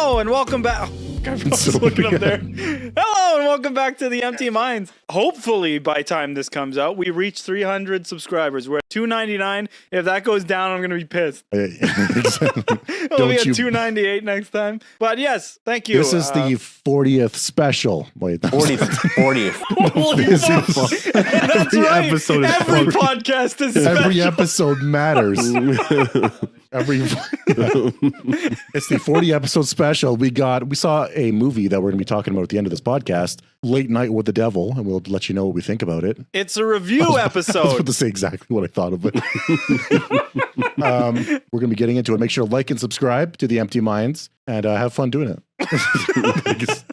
Hello and welcome back. I was looking up there. Hello and welcome back to the Empty Minds. Hopefully, by the time this comes out, we reach 300 subscribers. We're at 299. If that goes down, I'm going to be pissed. It'll be at 298 next time. But yes, thank you. This is the 40th special. Wait, 40th. That's right. Episode is Every podcast is special. Every episode matters. It's the 40 episode special. We saw a movie that we're going to be talking about at the end of this podcast, Late Night with the Devil, and we'll let you know what we think about it. It's a review episode. I was about to say exactly what I thought of it. We're going to be getting into it. Make sure to like and subscribe to the Empty Minds and have fun doing it.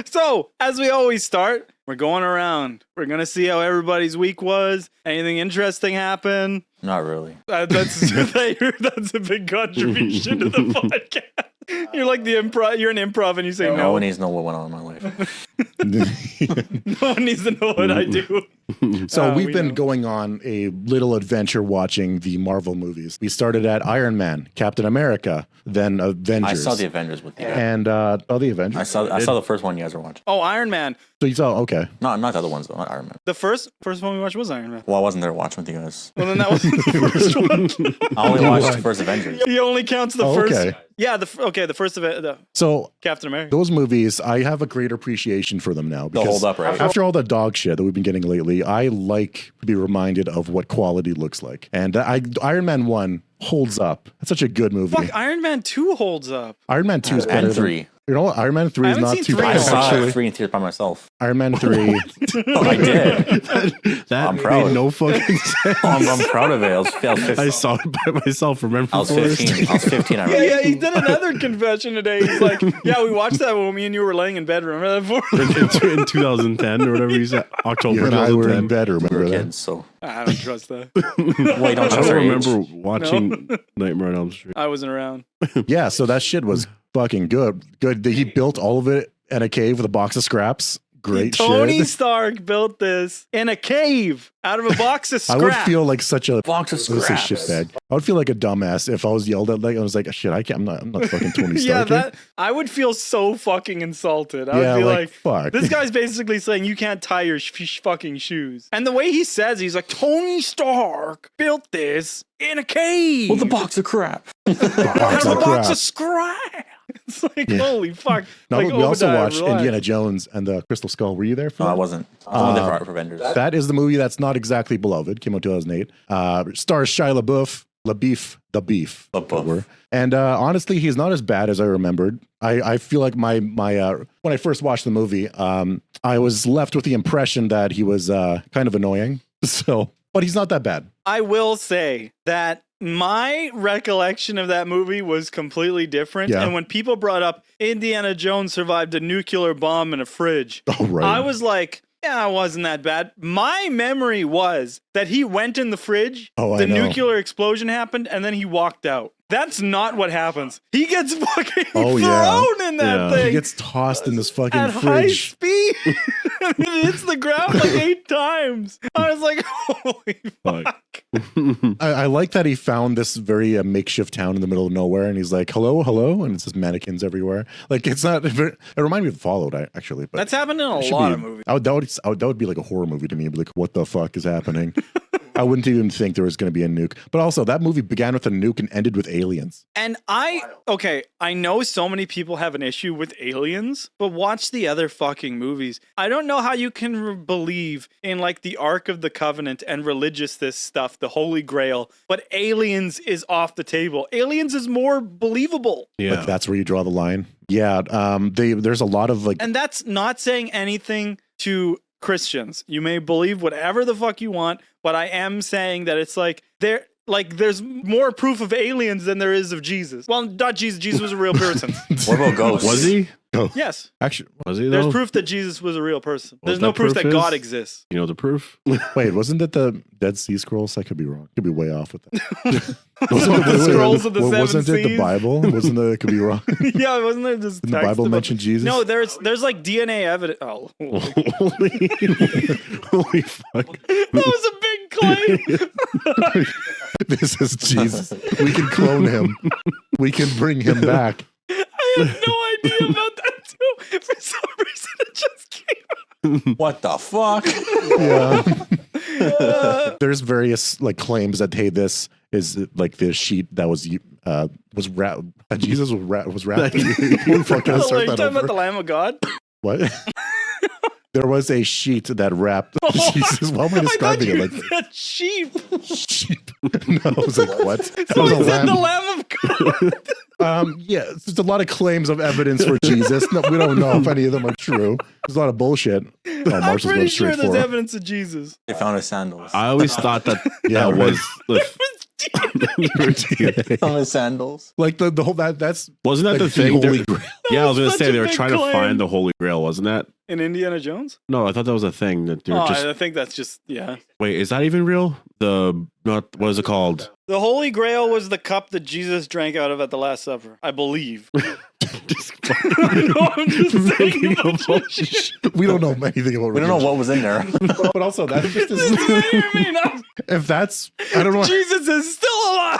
So, as we always start, we're going around. We're going to see how everybody's week was. Anything interesting happen? Not really. That's a big contribution to the podcast. You're like the improv. You're an improv, and you say no. No one needs to know what went on in my life. No one needs to know what I do. So we've been going on a little adventure watching the Marvel movies. We started at Iron Man, Captain America, then Avengers. I saw the Avengers with you. And the Avengers. I saw the first one you guys were watching. Oh, Iron Man. So you saw, okay. Not the other ones though. Not Iron Man. The first one we watched was Iron Man. Well, I wasn't there watching with you guys. Well, then that was the first one. I only watched the first Avengers. He only counts the first. Okay. Yeah, the first of it. So Captain America. those movies, I have a great appreciation for them now. They'll hold up, right? After all the dog shit that we've been getting lately, I like to be reminded of what quality looks like. And Iron Man 1 holds up. That's such a good movie. Fuck, Iron Man 2 holds up. Iron Man 2 is better And 3. You know what? Iron Man 3 is not too three. I bad, saw actually. 3 in theaters by myself. Iron Man 3. I did. That I'm proud. made no fucking sense. I'm proud of it. I was 15. I saw it by myself. Remember? I was 15. I was 15. I Yeah, remember. he did another confession today. He's like, yeah, we watched that when me and you were laying in bed. Remember that before? in 2010 or whatever you said, October You and I were in 2010. bed, We remember were that? kids, so. I don't trust that. Well, you don't I trust don't our remember age. watching Nightmare on Elm Street. I wasn't around. Yeah, so that shit was fucking good. Good. He built all of it in a cave with a box of scraps. Great Tony shit. Stark built this in a cave out of a box of I scrap. would feel like such a Box of scraps. shitbag. I would feel like a dumbass if I was yelled at. Like I was like, shit, I can't. I'm not fucking Tony Stark. Yeah, I would feel so fucking insulted. I Yeah, would be like, like, fuck. this guy's basically saying you can't tie your fucking shoes. And the way he says, he's like, Tony Stark built this in a cave. With a box of crap. out of a box of scrap. It's like, holy fuck. No, like, we also Obadiah, watched relax. Indiana Jones and the Crystal Skull. Were you there for No, that? I wasn't. I was only there for Avengers. That is the movie that's not exactly beloved. Came out 2008. Stars Shia LaBeouf. The beef. And honestly, he's not as bad as I remembered. I feel like my when I first watched the movie, I was left with the impression that he was kind of annoying. So, but he's not that bad. I will say that my recollection of that movie was completely different. Yeah. And when people brought up Indiana Jones survived a nuclear bomb in a fridge, Oh right. I was like, yeah, it wasn't that bad. My memory was that he went in the fridge, Oh, I the know. nuclear explosion happened, and then he walked out. That's not what happens. He gets fucking Oh, thrown yeah. in that Yeah. thing He gets tossed in this fucking at high fridge. speed. And it hits the ground like 8 times. I was like, holy fuck. I like that he found this very makeshift town in the middle of nowhere, and he's like, "Hello, hello," and it's just mannequins everywhere. Like it's not. It reminded me of Fallout, actually. But That's happened in a it should lot be- of movies. that would be like a horror movie to me. I'd be like, what the fuck is happening? I wouldn't even think there was going to be a nuke. But also, that movie began with a nuke and ended with aliens. And I know so many people have an issue with aliens, but watch the other fucking movies. I don't know how you can believe in like the Ark of the Covenant and religious this stuff, the Holy Grail, but aliens is off the table. Aliens is more believable. Yeah. Like that's where you draw the line. Yeah. There's a lot of like. And that's not saying anything to Christians. You may believe whatever the fuck you want, but I am saying that it's like there's more proof of aliens than there is of Jesus. Well, not Jesus. Jesus was a real person. What about ghosts? Was he? Yes. Actually, Was he There's though? proof that Jesus was a real person. What There's no that proof proof that God is? exists. You know the proof? wait, wasn't it the Dead Sea Scrolls? I could be wrong. Could be way off with that. The scrolls of the seven wasn't it the seas. Bible? Wasn't it? I could be wrong. Yeah, wasn't there just Didn't the text Bible about- mention Jesus? No, there's like DNA evidence. Oh, Holy fuck. that was a big claim. This is Jesus. We can clone him. We can bring him back. I had no thinking about that too. For some reason, it just came. What the fuck? Yeah. There's various like claims that hey, this is like the sheet that was wrapped. Jesus was wrapped. Holy fuck, can I Oh, start are you that talking about over? the Lamb of God? What? There was a sheet that wrapped Jesus. Why am I I thought describing it you like that? said sheep. Sheep. No, I was like, what? That So was he a said the lamb. Lamb of God. Yeah, there's a lot of claims of evidence for Jesus. No, we don't know if any of them are true. There's a lot of bullshit. Oh, I'm Marshall's pretty going sure straight there's for it. evidence of Jesus. They found his sandals. I always thought that Yeah, that right. was the Found his sandals. Like the whole that's wasn't that like the thing? Holy They're- Grail. Yeah, I was gonna Such say a they were big trying to claim. find the Holy Grail, wasn't that? In Indiana Jones? No, I thought that was a thing that they were Oh, just. I think that's just, yeah. Wait, is that even real? The not what is it called? The Holy Grail was the cup that Jesus drank out of at the Last Supper, I believe. Just No, I'm just saying making a bunch up of all shit. We don't know anything about We don't know what was in there. But also, that's just This is what you mean. if that's I don't know. Jesus is still alive.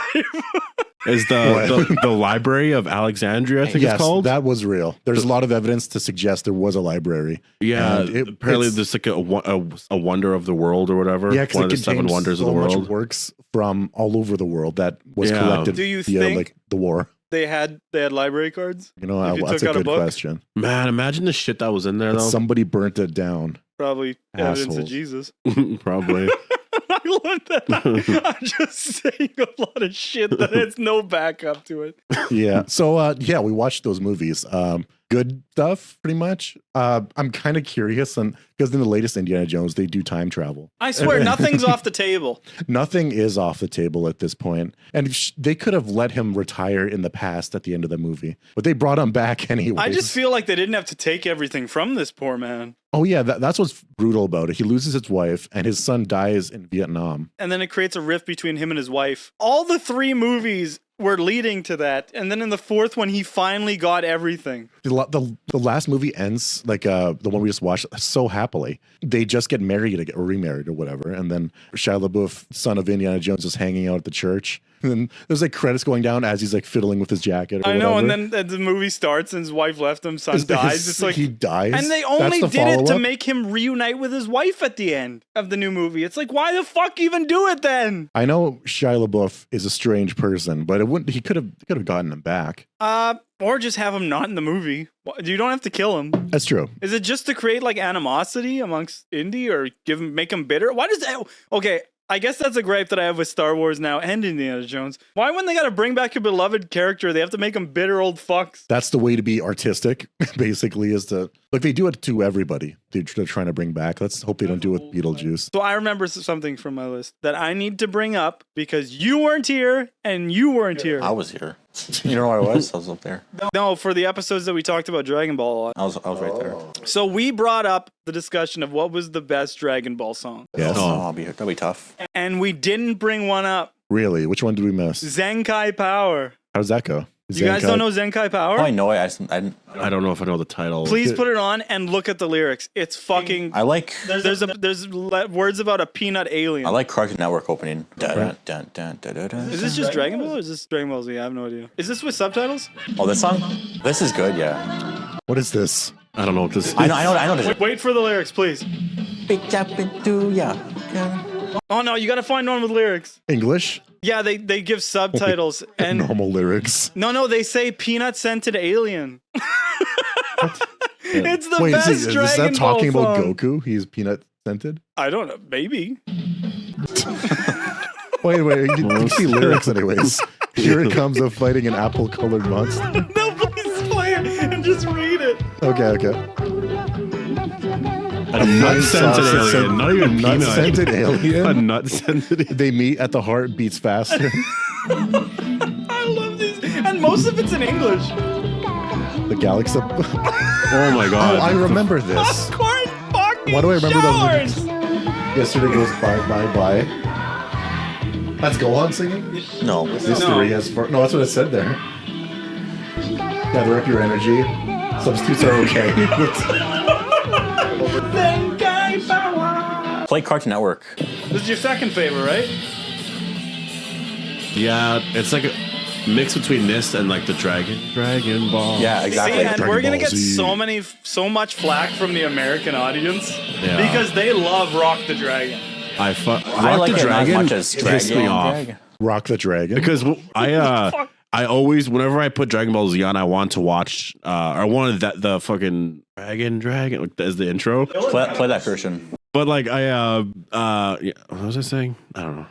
is the Library of Alexandria? I think Yes, it's called. that was real. There's a lot of evidence to suggest there was a library. Yeah, And apparently it's- there's like a wonder of the world or whatever. Yeah, because one it of the seven contains wonders so of the much world. works from all over the world that was Yeah. collected Do you via think- like the war. They had library cards? You know, If you that's took a out a good book? question. Man, imagine the shit that was in there But though. somebody burnt it down. Probably evidence of Assholes. Jesus. Probably. I love that. I'm just saying a lot of shit that has no backup to it. Yeah. So yeah, we watched those movies. Good stuff, pretty much. I'm kind of curious, and because in the latest Indiana Jones, they do time travel. I swear, nothing's off the table. Nothing is off the table at this point, and they could have let him retire in the past at the end of the movie, but they brought him back anyway. I just feel like they didn't have to take everything from this poor man. Oh yeah, that's what's brutal about it. He loses his wife, and his son dies in Vietnam. And then it creates a rift between him and his wife. All the three movies were leading to that. And then in the fourth one, he finally got everything. The last movie ends like the one we just watched so happily. They just get married or remarried or whatever, and then Shia LaBeouf, son of Indiana Jones, is hanging out at the church. And then there's like credits going down as he's like fiddling with his jacket. Or I know. whatever. And then the movie starts and his wife left him, son dies. It's like he dies, And they That's only the did it to follow-up? make him reunite with his wife at the end of the new movie. It's like, why the fuck even do it then? I know Shia LaBeouf is a strange person, but it wouldn't. He could have gotten him back. Or just have him not in the movie. You don't have to kill him. That's true. Is it just to create like animosity amongst Indy or make him bitter? Why does that? Okay, I guess that's a gripe that I have with Star Wars now and Indiana Jones. Why, when they got to bring back a beloved character, they have to make him bitter old fucks? That's the way to be artistic. Basically, is to like they do it to everybody. They're trying to bring back. Let's hope they don't do it with Beetlejuice. So I remember something from my list that I need to bring up because you weren't here and you weren't here. I was here. You know where I was? I was up there. No, for the episodes that we talked about Dragon Ball a lot. I was right there. So we brought up the discussion of what was the best Dragon Ball song. Yes. Oh, that'll be tough. And we didn't bring one up. Really? Which one did we miss? Zenkai Power. How does that go? You guys don't know Zenkai Power? Oh, I know it. I didn't. I don't know if I know the title. Please put it on and look at the lyrics. It's fucking. I like. There's words about a peanut alien. I like Cartoon Network opening. Dun, dun, dun, dun, dun, dun. Is this just Dragon Ball or is this Dragon Ball Z? I have no idea. Is this with subtitles? Oh, this song? This is good. Yeah. What is this? I don't know what this is. I know this. Wait for the lyrics, please. Yeah. Oh no, you gotta find one with lyrics. English? Yeah, they give subtitles and Normal lyrics. no, they say peanut scented alien. It's the Wait, best is Dragon that talking Ball about song. Goku? He's peanut scented? I don't know, maybe. Wait, you can see lyrics anyways. Here it comes of fighting an apple-colored monster. No, please play it and just read it. Okay. A nut-scented alien. Not even peanut. Nut-scented A alien? nut-scented. They meet at the heart beats faster. I love these, and most of it's in English. The galaxy. Oh my god. I remember this. Popcorn fucking Why do I remember showers. those lyrics? Yesterday goes by. That's Gohan singing? No. History has far. No, that's what it said there. Gather up your energy. Substitutes are okay. Zenkai Power. Play Cartoon Network. This is your second favorite, right? Yeah, it's like mix between this and like the Dragon Ball. Yeah, See, exactly. and we're gonna Ball get Z. so much flack from the American audience Yeah. because they love Rock the Dragon. I Rock like the it not as Dragon much as pissed me Dragon. off Rock the Dragon. because Fuck. I always, whenever I put Dragon Ball Z on, I want to watch. I wanted the fucking Dragon like, as the intro. Play that version. But like yeah, what was I saying? I don't know.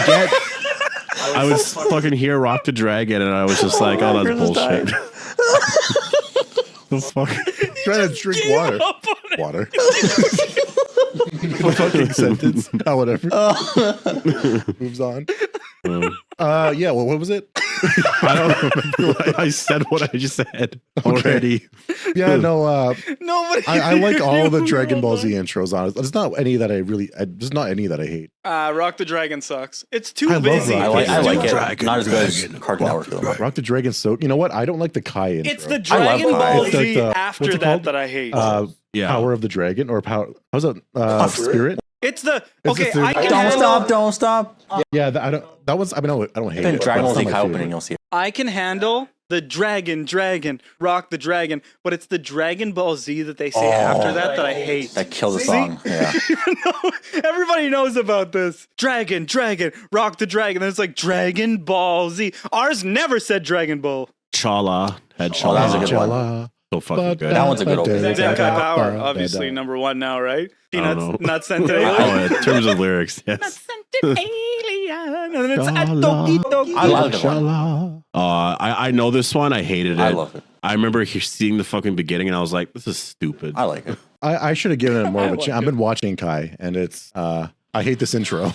But I would fucking hear Rock the Dragon, and I was just like, oh, that's bullshit. The fuck? Trying to drink water. Up on it. Water. Fucking sentence. Oh, whatever. Moves on. Yeah. Well, what was it? I don't remember. I said what I just said already. Yeah. No. Nobody. I like all the knew Dragon Ball about Z intros. Honestly, there's not any that I really. There's not any that I hate. Rock the Dragon sucks. It's too I love busy. Rock. I like It's too- it. Dragon, Not as good Dragon, as Cartoon Network though. Rock the Dragon. So you know what? I don't like the Kai intro. It's the I love Dragon Ball Kai. Z It's like the- after what's it that called? that I hate. Yeah. Power of the Dragon or power. How's that? Spirit. it's the it's the okay. third- I can Don't handle, stop! Don't stop! Yeah. I don't. That was. I mean, I don't hate Then it. Dragon but Ball it's Z not my Kai opening, favorite. you'll see. I can handle the Dragon, Rock the Dragon, but it's the Dragon Ball Z that they say after that I hate. That kills the See? song. Yeah. Even though everybody knows about this. Dragon, Rock the Dragon. Then it's like Dragon Ball Z. Ours never said Dragon Ball. Chala had Oh, that was a Chala. good one. Chala. So fucking good. That one's a good opening. Zenkai Power, obviously number one now, right? I don't Peanuts, know. not sent to Oh, alien. in terms of lyrics, yes. Sent to alien. And then it's Chala. Atoki. I love it. Chala. I know this one. I hated it. I love it. I remember seeing the fucking beginning, and I was like, "This is stupid." I like it. I should have given it more of a like chance. I've it. been watching Kai, and it's. I hate this intro.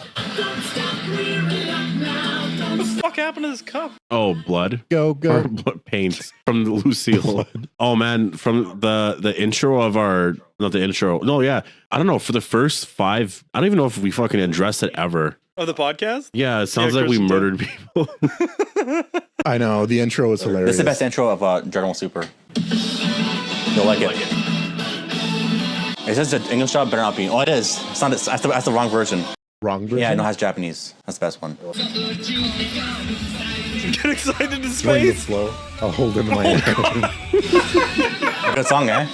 What the fuck happened to this cup? Oh, blood. Go Or go. blood paint from the Lucille. Oh man, from the intro of our not the intro. No, yeah. I don't know. For the first 5, I don't even know if we fucking addressed it ever. Oh, the podcast? Yeah, it sounds Yeah, like we Christian murdered people. I know the intro is hilarious. This is the best intro of Dragon Ball Super. You'll like it. It says the English dub better not be. Oh, it is. It's not. That's the wrong version. Wrong version. Yeah, no, it has Japanese. That's the best one. Get excited to Swing the space. flow. I'll hold it in my hand. Good song, eh?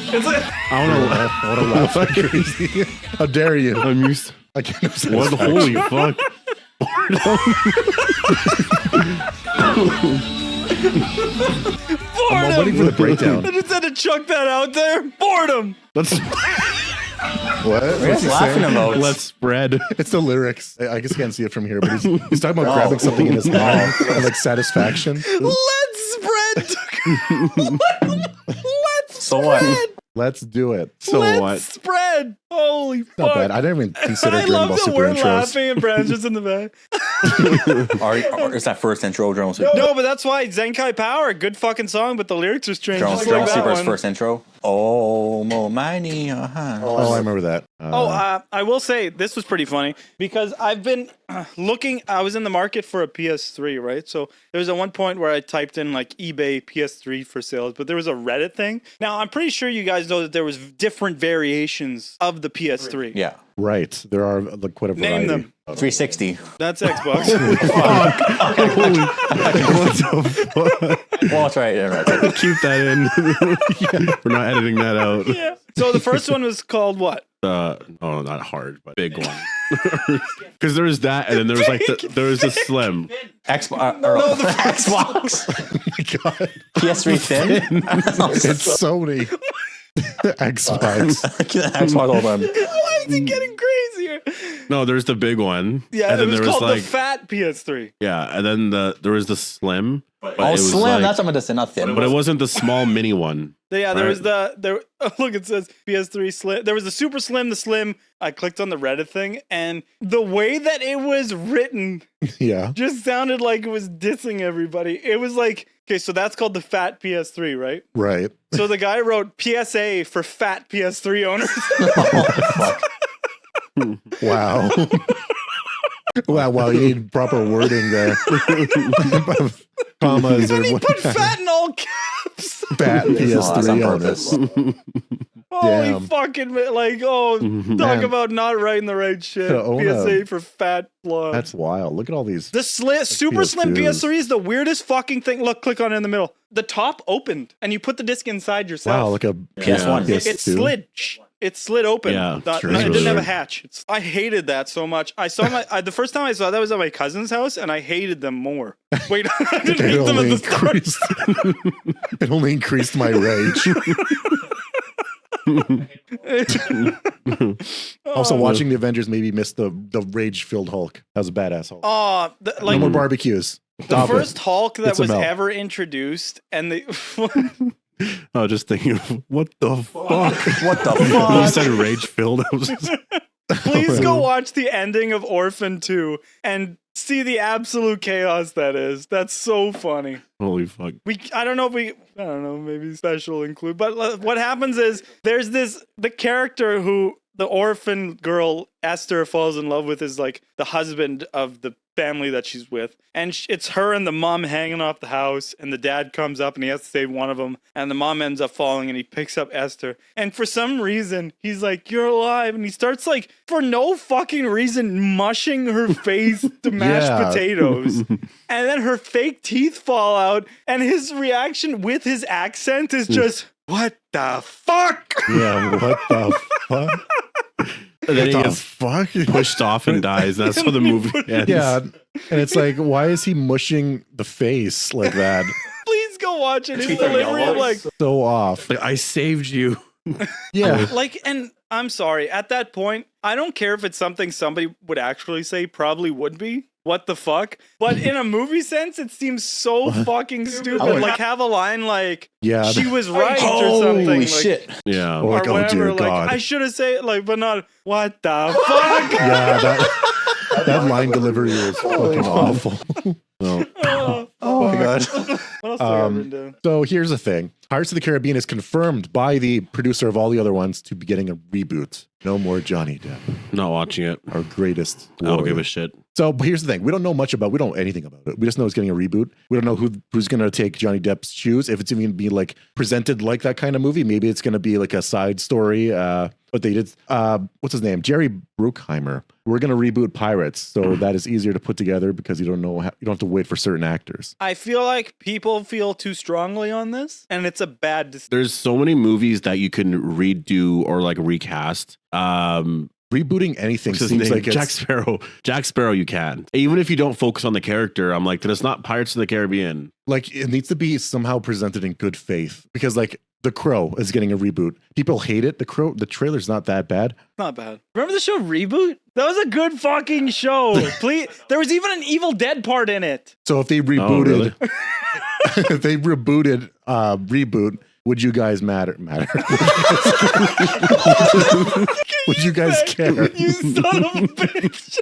It's like, I want to laugh. I want to laugh like crazy. How dare you? I'm used. I can't have What? satisfaction. Holy fuck! I'm waiting for the breakdown. I just had to chuck that out there. Boredom. Let's What? What are you What's he laughing saying? about? let's spread. It's the lyrics. I guess you can't see it from here, but he's talking about grabbing something in his hand and like satisfaction. Let's spread. Let's So what? Let's do it. So Let's what? spread. Holy Not fuck. bad. I didn't even consider I Dragon love Ball that Super we're intros. laughing and Brand's just in the back. Or is that first intro of Dragon Ball Super? No, but that's why Zenkai Power, good fucking song, but the lyrics are strange. Dragon Just Ball like that Super's one. first intro. Oh, Momani. Oh, I remember that. I will say this was pretty funny because I've been looking. I was in the market for a PS3, right? So there was at one point where I typed in like eBay PS3 for sales, but there was a Reddit thing. Now I'm pretty sure you guys know that there was different variations of the PS3. Yeah. Right. There are like quite a variety. Name them. 360. That's Xbox. Well, that's right. Yeah, right. Keep that in. We're not editing that out. Yeah. So the first one was called what? No, not hard, but big one. Because there was that, and then there was like there was a slim. Xbox. Xbox. Oh my God. PS3 thin. It's Sony. Xbox. Xbox. Hold on. Why is it getting crazier? No, there's the big one. Yeah, and it then was there was called like the Fat PS3. yeah, and then there was the slim. But Oh, it was slim. like- That's what I'm gonna say. Not thin. but it wasn't the small mini one. Yeah, there Right. was there. Oh, look, it says PS3 Slim. There was the Super Slim, the Slim. I clicked on the Reddit thing, and the way that it was written Yeah. just sounded like it was dissing everybody. It was like, okay, so that's called the Fat PS3, right? Right. So the guy wrote PSA for Fat PS3 owners. Wow. Wow. You need proper wording there. Commas or And he what? put fat in all caps. Fat Oh, that's on PS3 owners. purpose. Holy Damn. fucking like, talk Man. about not writing the right shit. To own PSA a- for fat blood. That's wild. Look at all these. The super slim PS2s. PS3 is the weirdest fucking thing. Look, click on it in the middle. The top opened, and you put the disc inside yourself. Wow, like a PS1. It slid. It slid open. Yeah, true. It didn't have a Weird. hatch. I hated that so much. I saw the first time I saw that was at my cousin's house, and I hated them more. Wait, I didn't hate them at the start. It only increased my rage. Also, watching the Avengers made me miss the rage-filled Hulk. That was a badass Hulk. Oh, No like more barbecues. the Stop it. first Hulk that It's a was melt. ever introduced, and the I was just thinking, what the fuck? What the You fuck? said rage filled. I was just, please go watch the ending of Orphan 2 and see the absolute chaos that is. That's so funny. holy fuck. I don't know, maybe special include, but what happens is there's the character who the orphan girl Esther falls in love with is like the husband of the family that she's with, and it's her and the mom hanging off the house, and the dad comes up and he has to save one of them, and the mom ends up falling, and he picks up Esther, and for some reason he's like, "You're alive," and he starts like for no fucking reason mushing her face to mashed Yeah. potatoes, and then her fake teeth fall out, and his reaction with his accent is just, "What the fuck?" Yeah, what the fuck? And then he What the gets fuck? pushed off and dies. That's how the movie ends. Yeah, and it's like, why is he mushing the face like that? Please go watch it. His Teeth are delivery of yellow. like, So off. Like, I saved you. Yeah, like, and I'm sorry, at that point, I don't care if it's something somebody would actually say, probably would be. What the fuck? But in a movie sense, it seems so fucking stupid. Oh, Like, have a line like, yeah. she was right or something. Holy Like, shit. Yeah. Or or like, oh whatever. dear Like, God. I should have said it, like, but not, what the fuck? Yeah, that line delivery was fucking awful. Oh, Oh my god. what else do I have written down? So here's the thing. Pirates of the Caribbean is confirmed by the producer of all the other ones to be getting a reboot. No more Johnny Depp, Not watching it. our greatest. I don't warrior. give a shit. So but here's the thing. We don't know anything about it. We just know it's getting a reboot. We don't know who's going to take Johnny Depp's shoes. If it's even going to be like presented like that kind of movie, maybe it's going to be like a side story. But they did, what's his name? Jerry Bruckheimer. We're going to reboot Pirates. So that is easier to put together because you don't have to wait for certain actors. I feel like people feel too strongly on this, and it's a bad decision. There's so many movies that you can redo or like recast. Rebooting anything What's his seems name? like Jack it's, Sparrow. Jack Sparrow, you can. Even if you don't focus on the character, I'm like, then it's not Pirates of the Caribbean. like it needs to be somehow presented in good faith because like The Crow is getting a reboot. People hate it. The trailer's not that bad. Not bad. Remember the show Reboot? That was a good fucking show. Please, there was even an Evil Dead part in it. So if they rebooted, really? if they rebooted Reboot, would you guys matter? Would you guys care? You son of a bitch.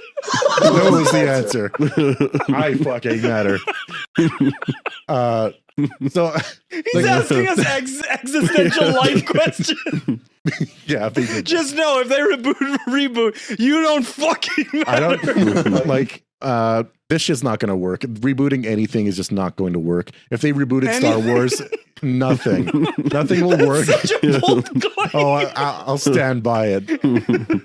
No is the answer. I fucking matter. So He's like, asking us existential life questions. yeah, they did. Just know if they reboot, you don't fucking matter. I don't like this shit's not going to work. Rebooting anything is just not going to work. If they rebooted Star Wars, nothing will work. Such a bold claim. Oh, I'll stand by it.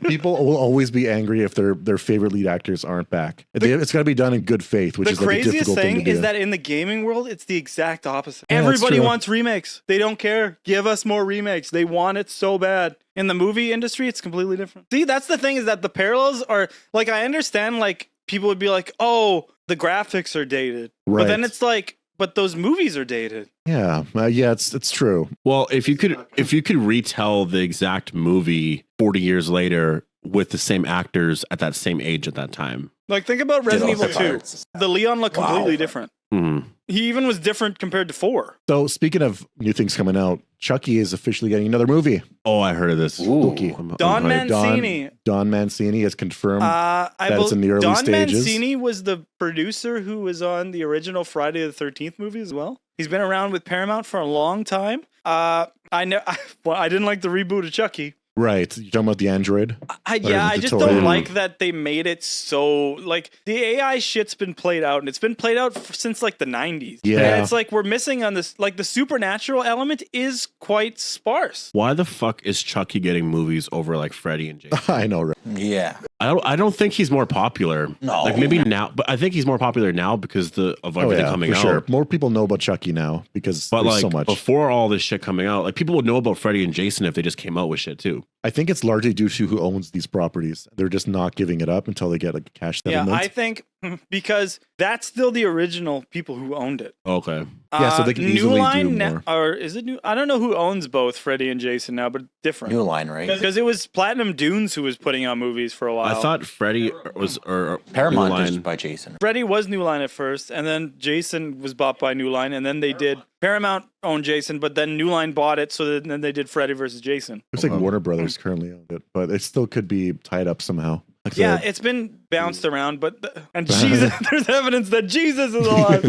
People will always be angry if their favorite lead actors aren't back. It's got to be done in good faith, which The is like a craziest difficult thing thing to do. is that in the gaming world, it's the exact opposite. Yeah, that's Everybody true. wants remakes. They don't care. Give us more remakes. They want it so bad. In the movie industry, it's completely different. See, that's the thing is that the parallels are like, I understand like people would be like, oh, the graphics are dated. But then Right. it's like, but those movies are dated. yeah, it's true. Well, if you could retell the exact movie 40 years later with the same actors at that same age at that time. Like, think about Resident Evil 2. Pirates. The Leon looked completely Wow. different. Hmm. He even was different compared to 4. So speaking of new things coming out, Chucky is officially getting another movie. Oh, I heard of this. Ooh. I'm Don hyped. Mancini. Don Mancini has confirmed. That it's in the early Don stages. Mancini was the producer who was on the original Friday the 13th movie as well. He's been around with Paramount for a long time. I know. Well, I didn't like the reboot of Chucky. Right. You're talking about the android? Yeah, I the just tutorial. don't like that they made it so like the AI shit's been played out, and it's been played out since like the 90s. Yeah. and it's like we're missing on this. Like the supernatural element is quite sparse. Why the fuck is Chucky getting movies over like Freddy and Jason? I know, right? Yeah. I don't think he's more popular. No. Like maybe now, but I think he's more popular now because of everything coming for out. sure. More people know about Chucky now because But there's like so much. before all this shit coming out, like people would know about Freddy and Jason if they just came out with shit too. I think it's largely due to who owns these properties. They're just not giving it up until they get like a cash Yeah, settlement. I think because that's still the original people who owned it. Okay. Yeah, so they can New easily do Line more. or is it New? I don't know who owns both Freddy and Jason now, but different. New Line, right? Because it was Platinum Dunes who was putting out movies for a while. I thought Freddy was or Paramount New is Line. by Jason. Freddy was New Line at first, and then Jason was bought by New Line, and then they did Paramount owned Jason, but then New Line bought it, so then they did Freddy versus Jason. Looks like Warner Brothers currently owned it, but it still could be tied up somehow. Like Yeah, the- it's been bounced around, but and Jesus, there's evidence that Jesus is alive.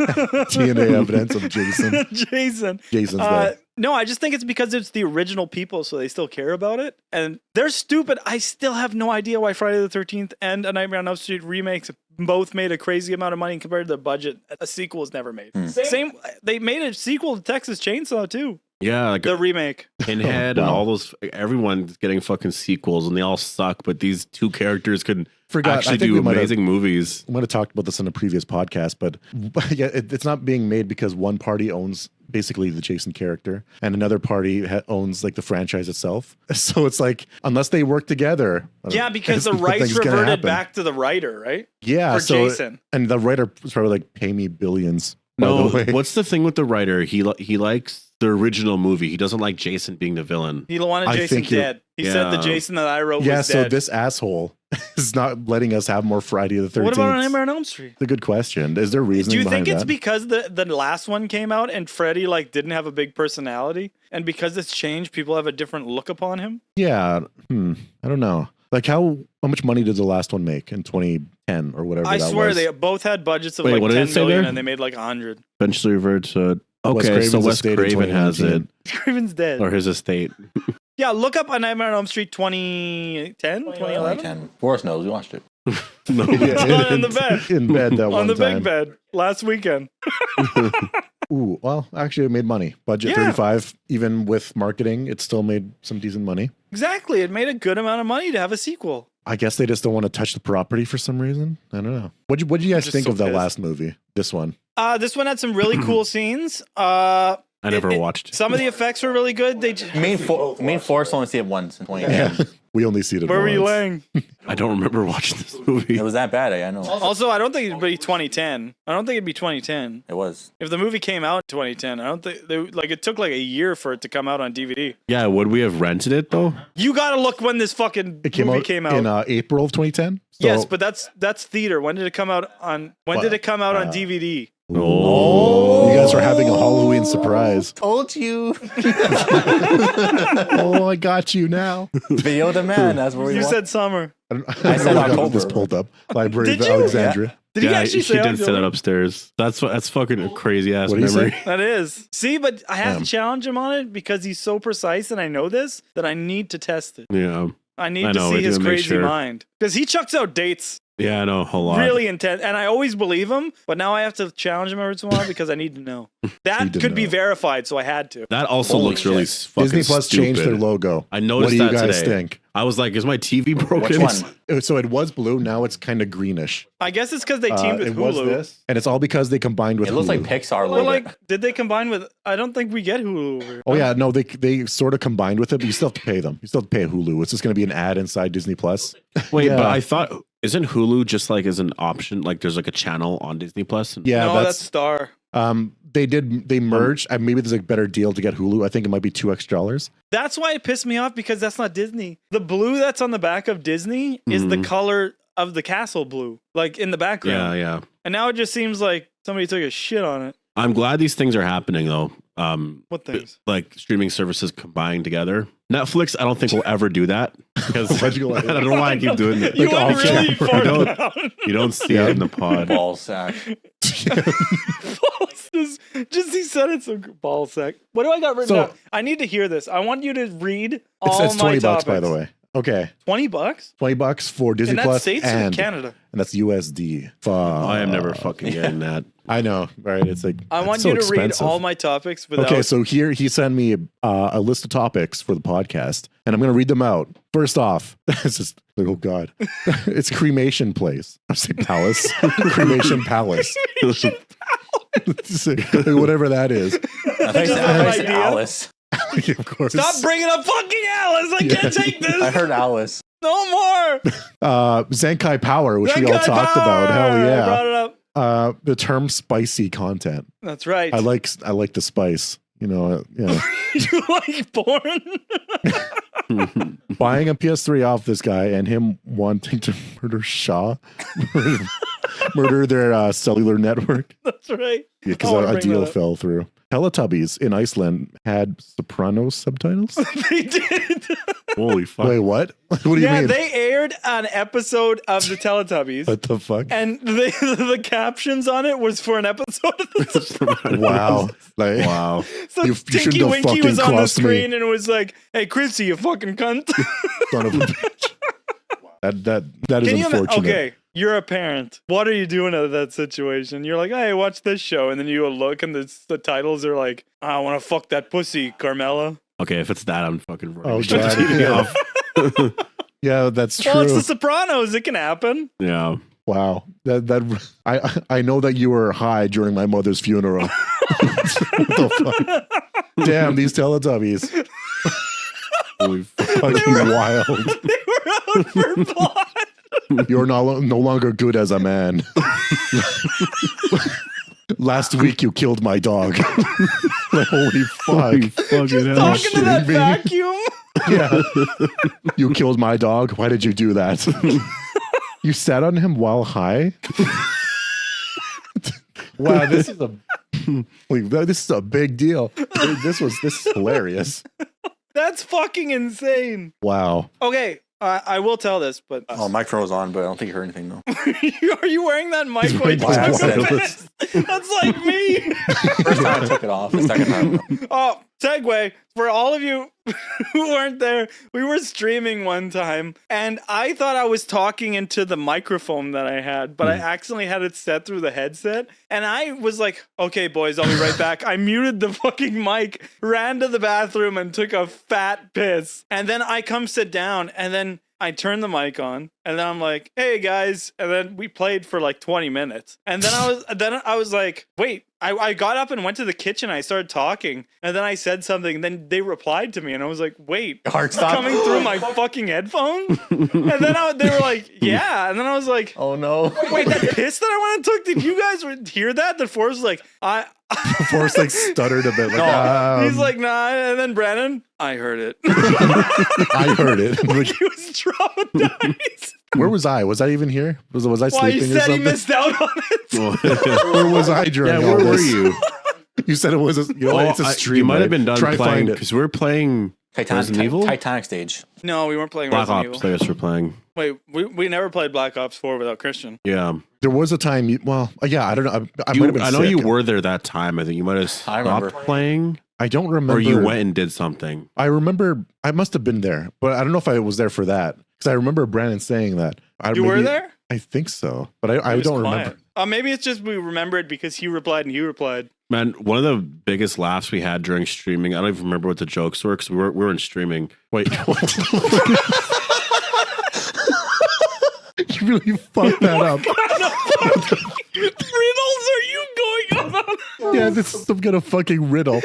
DNA evidence of Jason. Jason. Jason's there. No, I just think it's because it's the original people, so they still care about it. And they're stupid. I still have no idea why Friday the 13th and A Nightmare on Elm Street remakes both made a crazy amount of money compared to the budget a sequel is never made. Same, they made a sequel to Texas Chainsaw too. Yeah, like The remake. Pinhead Oh, and wow. all those. Everyone's getting fucking sequels, and they all suck. But these two characters could Forgot. I actually think do we might have- amazing movies. I might have talked about this in a previous podcast, but yeah, it's not being made because one party owns basically the Jason character and another party owns like the franchise itself. So it's like, unless they work together. Yeah, because the nothing's rights gonna reverted happen. back to the writer, right? Yeah. For so, Jason. And the writer was probably like, pay me billions. by No, the way. what's the thing with the writer? He likes the original movie. He doesn't like Jason being the villain. He wanted I Jason think you're- dead. He said the Yeah. Jason that I wrote Yeah, was so dead. this asshole is not letting us have more Friday the 13th. What about Nightmare on Elm Street? It's a good question. Is there reasoning Do you behind think it's that? because the last one came out and Freddy like didn't have a big personality, and because it's changed, people have a different look upon him? Yeah. I don't know. Like how much money did the last one make in 2010 or whatever I that swear was? they both had budgets of Wait, like what did 10 it say million there? and they made like 100. Eventually reverts to Wes okay. So Craven's Wes estate in Craven has it, 2019. Craven's dead. or his estate. Yeah, look up A Nightmare on Elm Street 2010, 2011. 2010. Forrest knows. We watched it. No. Yeah, On the bed. In bed that On one the time. big bed last weekend. Ooh, well, actually, it made money. Budget Yeah. 35. Even with marketing, it still made some decent money. Exactly. It made a good amount of money to have a sequel. I guess they just don't want to touch the property for some reason. I don't know. What'd you guys Just think so of that pissed. last movie? This one. This one had some really cool scenes. I never watched. Some of the effects were really good. They just, Main Forrest only see it once in 2010. We only see it. where were you once. laying? I don't remember watching this movie. It was that bad. I know. Also, I don't think it'd be 2010. I don't think it'd be 2010. It was. If the movie came out in 2010, I don't think it took like a year for it to come out on DVD. Yeah, would we have rented it though? You gotta look when this fucking It came movie out, came out. in April of 2010. So, Yes, but that's theater. When did it come out on? When did it come out on DVD? you guys are having a Halloween surprise. Told you. Oh, I got you now. Video the man. That's where we You want. said summer. I said got October. this pulled up. Library Did of you? Alexandria. Did he actually she say did say October? that upstairs. That's fucking a crazy ass What did he memory. say? That is. See, but I have Damn. to challenge him on it because he's so precise, and I know this that I need to test it. Yeah, I need I to know, see we his do make crazy sure. mind because he chucks out dates yeah, I know a lot. really intense, and I always believe him. But now I have to challenge him every once in a while because I need to know. That Need to could be know. verified, so I had to. That also Holy looks really shit. fucking Disney Plus stupid. changed their logo. I noticed What do you that guys today. think? I was like, is my TV broken? Which one? So it was blue. Now it's kind of greenish. I guess it's because they teamed with it Hulu. was this, and it's all because they combined with. It looks like Hulu. Pixar a Well, little like, bit. did they combine with? I don't think we get Hulu over here. Oh yeah, no, they sort of combined with it, but you still have to pay them. You still have to pay Hulu. It's just going to be an ad inside Disney Plus. Wait, Yeah. but I thought isn't Hulu just like as an option? Like there's like a channel on Disney Plus. Yeah, no, that's Star. they merged. Maybe there's a better deal to get Hulu. I think it might be $2 extra. That's why it pissed me off because that's not Disney. The blue that's on the back of Disney is the Mhm. color of the castle blue, like in the Yeah, background. yeah. And now it just seems like somebody took a shit on it. I'm glad these things are happening though. What things? Like streaming services combined together. Netflix, I don't think will ever do that because Why'd you go like I don't know why I keep doing that. You Like went off really camera. far You don't- down. You don't see Yeah. it in the pod. Ball sack. just he said it so ball sack. What do I got written So- down? I need to hear this. I want you to read It's, all it's my 20 topics. bucks, by the way. Okay. $20? $20 for Disney In that Plus States or and Canada? and that's USD. Fuck. I am never fucking getting that. I know, right? It's like I it's want so you to read expensive. all my topics without. Okay, so here he sent me a list of topics for the podcast, and I'm going to read them out. First off, it's just like, oh god, it's cremation place. I say palace, cremation palace, whatever that is. I think Just an it's idea. Alice. Of course. Stop bringing up fucking Alice. I can't take I this. heard Alice. No more. Zenkai Power, which we all Zenkai talked Power! about. Hell I yeah. brought it up. The term spicy content. That's right. I like the spice. You know, yeah. You like porn? Buying a PS3 off this guy and him wanting to murder Shaw, murder their cellular network That's right. because I wanna a bring deal that up. fell through. Teletubbies in Iceland had Sopranos subtitles. They did. Holy fuck. Wait, what? What do you Yeah, mean? they aired an episode of the Teletubbies. What the fuck? And the captions on it was for an episode of the Wow. Like, Wow. So You Tinky shouldn't have Winky fucking was on the crossed me. screen and it was like, "Hey, Chrissy, you fucking cunt." son of a bitch. That is Can you unfortunate. okay, you're a parent. What are you doing out of that situation? You're like, "Hey, watch this show," and then you go look, and the titles are like, "I want to fuck that pussy, Carmela." Okay, if it's that, I'm fucking running. Oh, Shut the God. TV Yeah. off. Yeah, that's true. Well, it's The Sopranos. It can happen. Yeah. Wow. I know that you were high during my mother's funeral. What the fuck? Damn, these Teletubbies. Holy fuck. Fucking wild. They were out for blood. You're no longer good as a man. Last week you killed my dog. Like, holy fuck. Holy fucking hell. Talking to that shitting me? vacuum. Yeah. You killed my dog. Why did you do that? You sat on him while high? Wow, this is a big deal. This is hilarious. That's fucking insane. Wow. Okay, I will tell this, but Oh, microphone was on, but I don't think you heard anything though. are you wearing that mic while wearing you my talk headset. about this? That's like me. First time I took it off. The second time, Oh, segue for all of you who weren't there. We were streaming one time, and I thought I was talking into the microphone that I had, but I accidentally had it set through the headset. And I was like, "Okay, boys, I'll be right back." I muted the fucking mic, ran to the bathroom, and took a fat piss. And then I come sit down, and then I turned the mic on, and then I'm like, "Hey guys," and then we played for like 20 minutes, and then I was like, "Wait." I got up and went to the kitchen. I started talking, and then I said something. And then they replied to me, and I was like, "Wait, heart it's stop. coming through my fucking headphones?" And then they were like, "Yeah," and then I was like, Oh no! "Wait, that piss that I went and took? Did you guys hear that?" The Forrest was like, Forrest like stuttered a bit. Like, No. he's like, "Nah," and then Brandon, I heard it. I heard it. Like, He was traumatized. where was I? Was I even here? Was I Why you sleeping or said he something? missed out on it? Where was I during Yeah, all where were this? you? You said it was a, you know, it's a stream. You might have right? been done Try playing find it. because we're playing Resident Evil? Titanic stage. No, we weren't playing Black Resident Ops. Evil. I guess we're playing. Wait, we never played Black Ops 4 without Christian. Yeah. There was a time. Yeah, I don't know. I might have been I know you sick. were there that time. I think you might have I stopped remember. playing, I don't remember. or you went and did something. I remember. I must have been there, but I don't know if I was there for that because I remember Brandon saying that. You were there? I think so, but I It was don't quiet. remember. Maybe it's just we remember it because he replied and you replied. Man, one of the biggest laughs we had during streaming. I don't even remember what the jokes were because we weren't streaming. Wait, what? You really fucked that up. Riddles are you going on? Yeah, this is some kind of fucking riddle.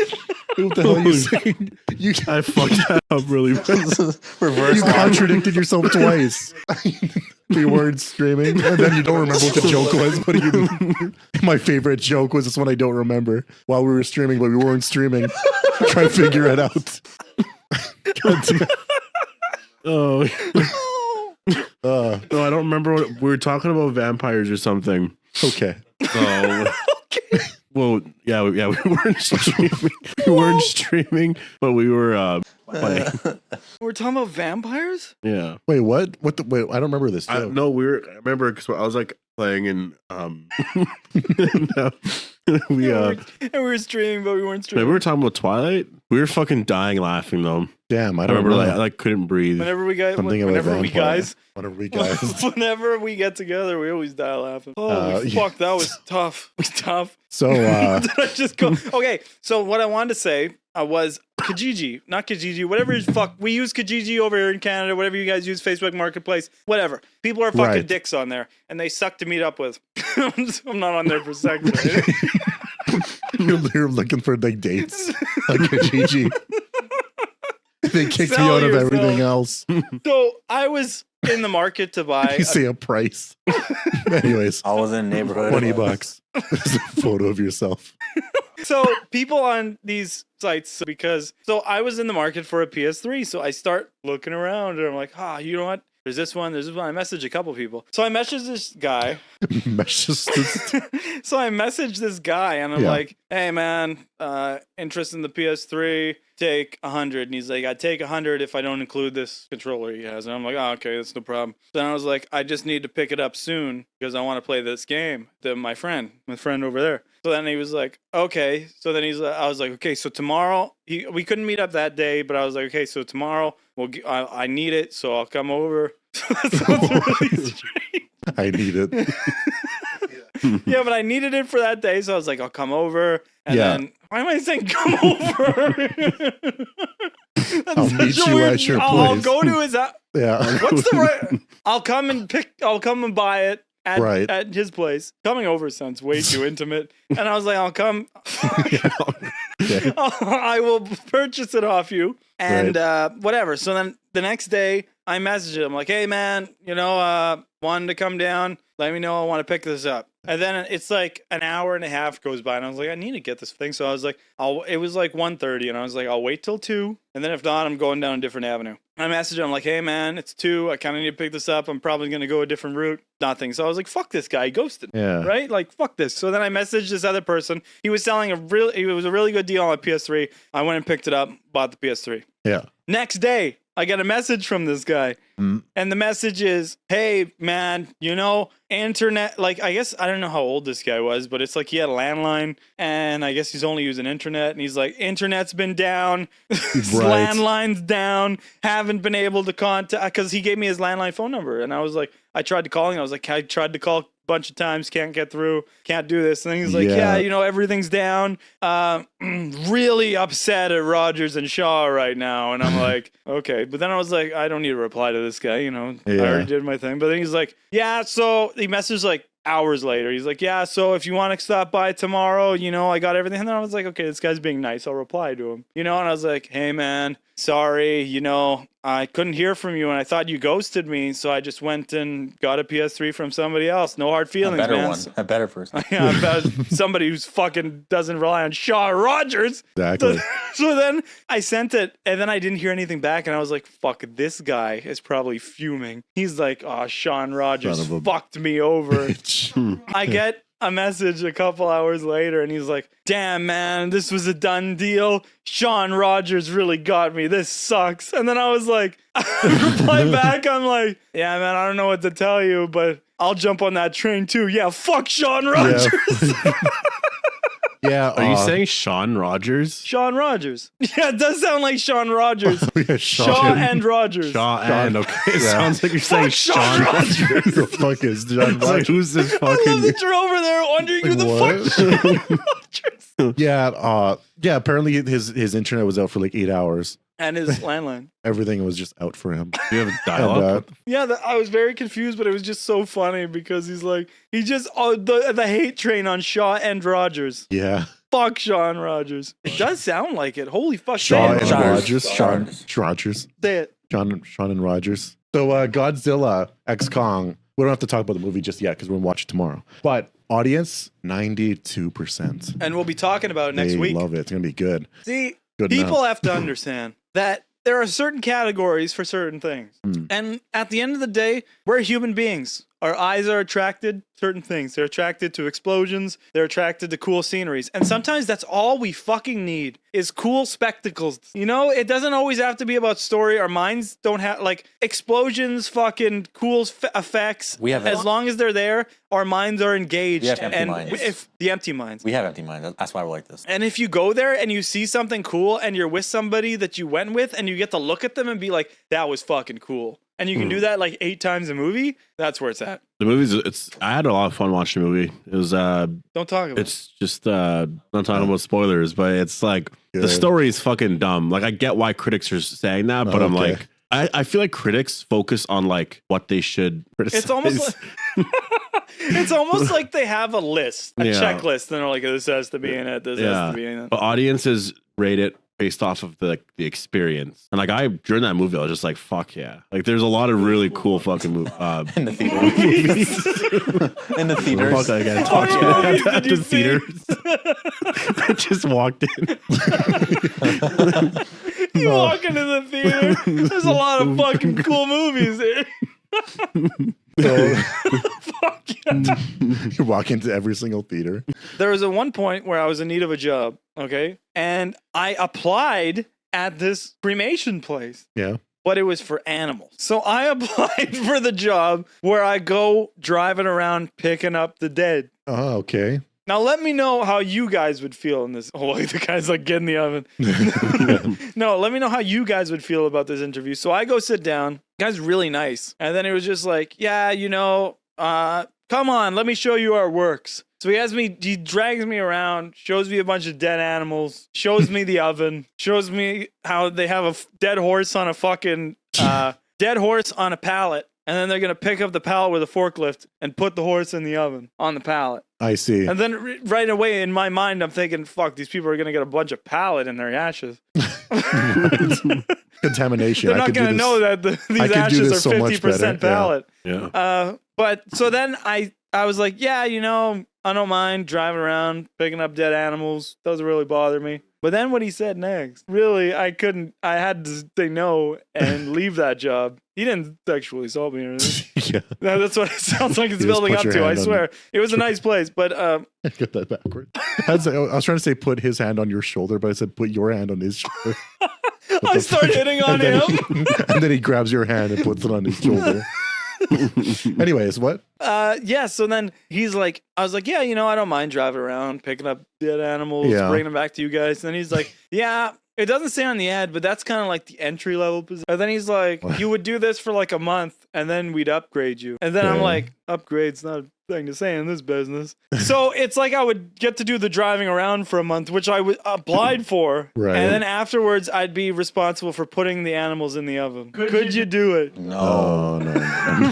What the hell are you saying? You I fucked that up really bad. Reverse. you contradicted yourself twice. You weren't streaming, and then you don't remember what the joke was. But my favorite joke was this one I don't remember. While we were streaming, but we weren't streaming. Try to figure it out. God damn. Oh, Uh, no, I don't remember what we were talking about. Vampires or something. okay. Oh. Well, yeah, we weren't streaming. We weren't streaming, but we were playing. We're talking about vampires? Yeah. Wait, what? What the? Wait, I don't remember this. I joke. no, I remember because I was like playing and we and we were streaming, but we weren't we streaming. were talking about Twilight. We were fucking dying laughing though. Damn, I I don't remember know. I like couldn't breathe. Whenever we get Something about whenever we vampire. guys Whenever we guys. whenever we get together, we always die laughing. Holy yeah. fuck, that was tough. It was tough. So Did I just go? Okay, so what I wanted to say was Kijiji, not Kijiji, whatever is fuck. We use Kijiji over here in Canada, whatever you guys use, Facebook Marketplace, whatever. People are fucking Right. dicks on there, and they suck to meet up with. I'm not on there for sex. you're looking for big dates on Kijiji. They kicked me Sell out of yourself. everything else. So I was in the market to buy. You say a price. Anyways, I was in the neighborhood. $20. There's a photo of yourself. So people on these sites, because so I was in the market for a PS3, so I start looking around and I'm like, you know what? There's this one. I messaged a couple people. So I messaged this guy. So I messaged this guy and I'm Yeah. like, hey man, interest in the PS3, take 100. And he's like, I'd take 100 if I don't include this controller he has. And I'm like, oh, okay, that's no problem. Then I was like, I just need to pick it up soon because I want to play this game. My friend over there. So then he was like, okay. So then I was like, okay, so tomorrow, we couldn't meet up that day, but I was like, okay, so tomorrow, I need it, so I'll come over. That sounds really strange. I need it. Yeah, but I needed it for that day, so I was like, I'll come over. And Yeah. then, why am I saying come over? That's I'll such meet a you weird- at your I'll place. go to his house. Yeah. What's the right? I'll come and buy it Right. at his place. Coming over sounds way too intimate. And I was like, I'll come. Okay. I will purchase it off you and whatever. So then the next day I messaged him like, hey man, wanted to come down. Let me know. I want to pick this up. And then it's like an hour and a half goes by and I was like, I need to get this thing. So I was like, it was like 1:30 and I was like, I'll wait till 2. And then if not, I'm going down a different avenue. I messaged him like, hey man, it's 2. I kind of need to pick this up. I'm probably going to go a different route. Nothing. So I was like, fuck this guy. He ghosted me. Yeah. Right? Like, fuck this. So then I messaged this other person. He was selling it was a really good deal on a PS3. I went and picked it up, bought the PS3. Yeah. Next day, I got a message from this guy. Mm. And the message is, hey, man, internet, like, I guess, I don't know how old this guy was, but it's like he had a landline and I guess he's only using internet. And he's like, internet's been down, landline's down, haven't been able to contact, because he gave me his landline phone number. And I was like, I tried to call him. I was like, I tried to call bunch of times, can't get through, can't do this. And he's like, Yeah. everything's down. Really upset at Rogers and Shaw right now. And I'm like, okay. But then I was like, I don't need to reply to this guy, I already did my thing. But then he's like, yeah, so he messaged like hours later. He's like, yeah, so if you want to stop by tomorrow, I got everything. And then I was like, okay, this guy's being nice. I'll reply to him. And I was like, hey man, sorry, I couldn't hear from you and I thought you ghosted me, so I just went and got a PS3 from somebody else. No hard feelings, A better man. one. A better person. Yeah, about somebody who's fucking doesn't rely on Shaw Rogers. Exactly. So then I sent it and then I didn't hear anything back and I was like, fuck, this guy is probably fuming. He's like, oh, Sean Rogers Son of a fucked me over. Bitch. I get a message a couple hours later and he's like, damn man, this was a done deal. Sean Rogers really got me. This sucks. And then I was like, I reply back, I'm like, yeah man, I don't know what to tell you, but I'll jump on that train too. Yeah, fuck Sean Rogers. Yeah. Are you saying Sean Rogers? Sean Rogers. Yeah, it does sound like Sean Rogers. yeah, Shaw and Rogers. Shaw and okay. It Yeah. sounds like you're saying Fuck Sean Sean Rogers. Who the fuck is John It's like, Rogers? who's this I love fucking? that you're over there wondering who the What? fuck Sean Rogers. Yeah. Apparently his internet was out for like 8 hours. And his landline. Everything was just out for him. Do you have dial-up? Yeah, I was very confused, but it was just so funny because he just the hate train on Shaw and Rogers. Yeah. Fuck Sean Rogers. It does sound like it. Holy fuck. Shaw say and it. Sean- Rogers. Sean- Rogers. Say it. Sean and Rogers. So Godzilla X Kong. We don't have to talk about the movie just yet because we're gonna watch it tomorrow. But audience 92%. And we'll be talking about it next They week. love it. It's gonna be good. See, Good people enough. have to understand that there are certain categories for certain things. Mm. And at the end of the day, we're human beings. Our eyes are attracted to certain things. They're attracted to explosions. They're attracted to cool sceneries. And sometimes that's all we fucking need is cool spectacles. You know, it doesn't always have to be about story. Our minds don't have like explosions, fucking cool effects. We have as long as they're there, our minds are engaged. We have empty and minds. if the empty minds. We have empty minds. That's why we're like this. And if you go there and you see something cool and you're with somebody that you went with and you get to look at them and be like, that was fucking cool. And you can do that like 8 times a movie, that's where it's at. The movie's I had a lot of fun watching the movie. It was Don't talk about it's just not talking about spoilers, but it's like the Good. story is fucking dumb. Like I get why critics are saying that, but I'm okay. like I feel like critics focus on like what they should criticize. It's almost like, it's almost like they have a list, a Yeah. checklist, and they're like, this has to be in it, this has to be in it. But audiences rate it based off of the experience. And like during that movie, I was just like, fuck yeah. Like there's a lot of really cool fucking In the theater. In the theaters. Fuck, I gotta What talk movies to did you the see? theaters. I just walked in. You walk into the theater, there's a lot of fucking cool movies there. So Fuck yeah. you walk into every single theater. There was one point where I was in need of a job, okay? And I applied at this cremation place. Yeah. But it was for animals. So I applied for the job where I go driving around picking up the dead. Oh, okay. Now let me know how you guys would feel in this. Oh, the guy's like, get in the oven. No, let me know how you guys would feel about this interview. So I go sit down. The guy's really nice. And then it was just like, yeah, you know, come on, let me show you our works. So he drags me around, shows me a bunch of dead animals, shows me the oven, shows me how they have a dead horse on a fucking, dead horse on a pallet. And then they're going to pick up the pallet with a forklift and put the horse in the oven on the pallet. I see. And then right away in my mind, I'm thinking, fuck, these people are going to get a bunch of pallet in their ashes. Contamination. They're not going to know that these ashes are 50% pallet. Yeah. But so then I was like, yeah, you know, I don't mind driving around, picking up dead animals. Doesn't really bother me. But then what he said next, really, I had to say no and leave that job. He didn't sexually assault me or anything. Yeah. No, that's what it sounds like it's You just building put up your to. I hand on- swear. It was a nice place, but I got that backward. I was trying to say put his hand on your shoulder, but I said put your hand on his shoulder. I start hitting on and him. then and then he grabs your hand and puts it on his shoulder. Anyways, what? Yeah, so then I was like, yeah, you know, I don't mind driving around, picking up dead animals, Yeah. bringing them back to you guys. And then he's like, yeah, it doesn't say on the ad, but that's kind of like the entry level position. And then he's like, you would do this for like a month and then we'd upgrade you. And then I'm Okay. like, upgrade's not a thing to say in this business. So it's like I would get to do the driving around for a month, which I applied for. Right. And then afterwards, I'd be responsible for putting the animals in the oven. Could you do it? No. Oh no,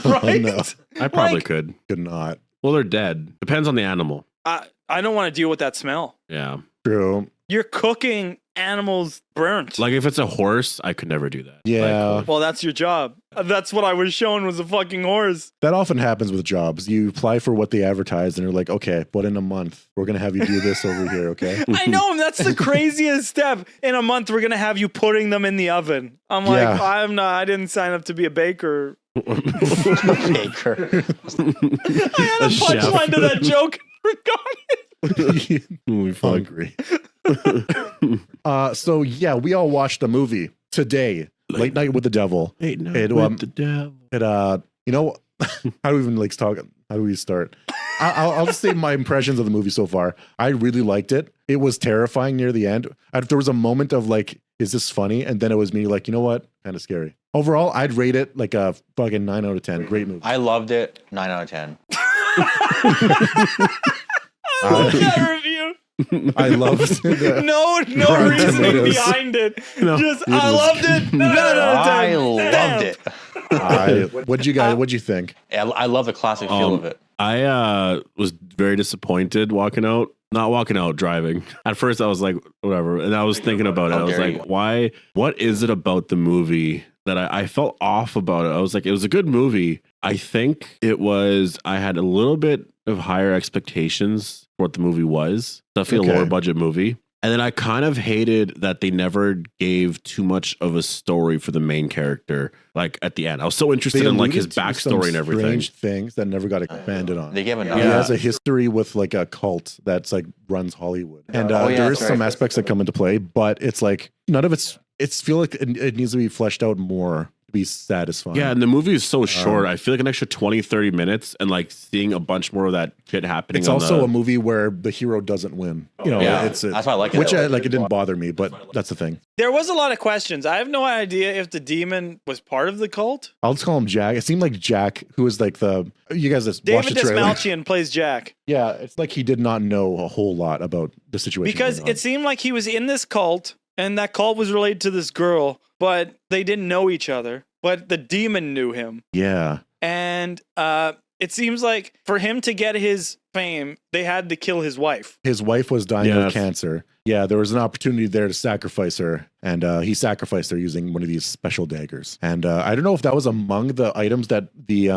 Right? no, I probably Like- could. could not. Well, they're dead. Depends on the animal. I don't want to deal with that smell. Yeah. True. You're cooking animals burnt. Like if it's a horse, I could never do that. Yeah. Like, Well, that's your job. That's what I was shown was a fucking horse. That often happens with jobs. You apply for what they advertise, and they're like, "Okay, but in a month, we're gonna have you do this over here." Okay. I know, and that's the craziest step. In a month, we're gonna have you putting them in the oven. I'm like, Yeah. I didn't sign up to be a baker. Baker. I had a A chef. punchline to that joke. Forgot it. we fuck. Hungry. So yeah, we all watched a movie today, Late Night with the Devil. Hey, no, It, with the devil. It you know, how do we even like talk? How do we start? I'll just say my impressions of the movie so far. I really liked it. It was terrifying near the end. There was a moment of like, is this funny? And then it was me like, you know what? Kind of scary. Overall, I'd rate it like a fucking 9 out of 10. Great movie. I loved it. 9 out of 10. I love that review. I loved it. No Rotten reasoning Tomatoes. behind it. No, Just it I was- loved it. No, I loved it. What'd you think? I love the classic feel of it. I was very disappointed walking out. Not walking out, driving. At first, I was like, whatever. And I was thinking about it. I How was dare like, you. why? What is it about the movie that I felt off about it? I was like, it was a good movie. I think it was, I had a little bit of higher expectations for what the movie was. Definitely Okay. a lower budget movie. And then I kind of hated that they never gave too much of a story for the main character. Like at the end, I was so interested They in like his alluded to some backstory and everything. strange things that never got expanded on. They gave a He nod. has a history with like a cult that's like runs Hollywood, and Oh, yeah, there is that's some right. aspects that come into play, but it's like none of it's feel like it needs to be fleshed out more to be satisfying. Yeah, and the movie is so short. I feel like an extra 20, 30 minutes and like seeing a bunch more of that shit happening. it's on also the, a movie where the hero doesn't win. You know, Yeah, it's that's why I like it. which I like. It didn't bother me, but that's the thing. There was a lot of questions. I have no idea if the demon was part of the cult. I'll just call him Jack. It seemed like Jack, who was like you guys just watched David the trailer. Desmalchian plays Jack Yeah, it's like he did not know a whole lot about the situation because going on. it seemed like he was in this cult and that cult was related to this girl, but they didn't know each other. But the demon knew him. Yeah. And it seems like for him to get his fame, they had to kill his wife. His wife was dying Yeah. of cancer. Yeah, there was an opportunity there to sacrifice her, and he sacrificed her using one of these special daggers. And I don't know if that was among the items that the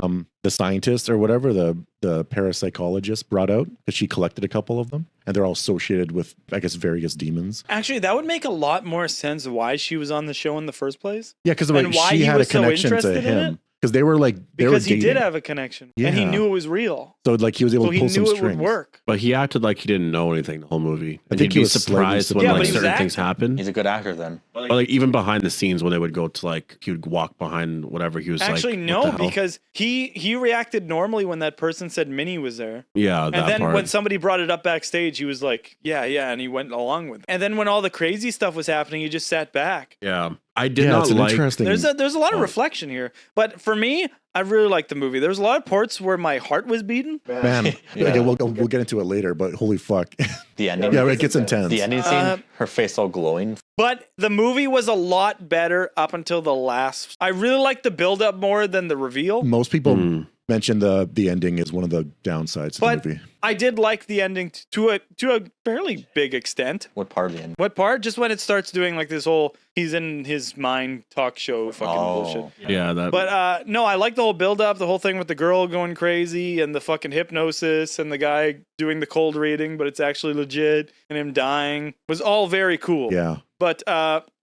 scientist or whatever, the parapsychologist brought out, because she collected a couple of them, and they're all associated with, I guess, various demons. Actually, that would make a lot more sense why she was on the show in the first place. Yeah, because And why she he had a was so connection to interested in him. it? Because they were like Because they he were did dating. have a connection. And he Yeah. knew it was real. So like he was able So to he pull some knew it strings. would work. but he acted like he didn't know anything the whole movie. And think he'd he be was slightly surprised when Yeah, like but he was certain things acting. happen. He's a good actor then. But like even behind the scenes when they would go to like he would walk behind whatever he was Actually, like, what no, the hell? because he reacted normally when that person said Minnie was there. yeah, And that then part. when somebody brought it up backstage, he was like, yeah, and he went along with it. And then when all the crazy stuff was happening, he just sat back. yeah, I did Yeah, not it's an like. interesting. There's a lot of reflection here. But for me, I really liked the movie. There was a lot of parts where my heart was beating. Man, okay, we'll get into it later, but holy fuck. The ending. Yeah, it gets intense. The ending scene, her face all glowing. But the movie was a lot better up until the last. I really liked the build up more than the reveal. Most people mention the ending is one of the downsides of But the movie. I did like the ending to a fairly big extent. What part of the end? What part? Just when it starts doing like this whole he's in his mind talk show fucking bullshit. Yeah, that. But no, I like the whole build up, the whole thing with the girl going crazy and the fucking hypnosis and the guy doing the cold reading, but it's actually legit, and him dying was all very cool. Yeah. But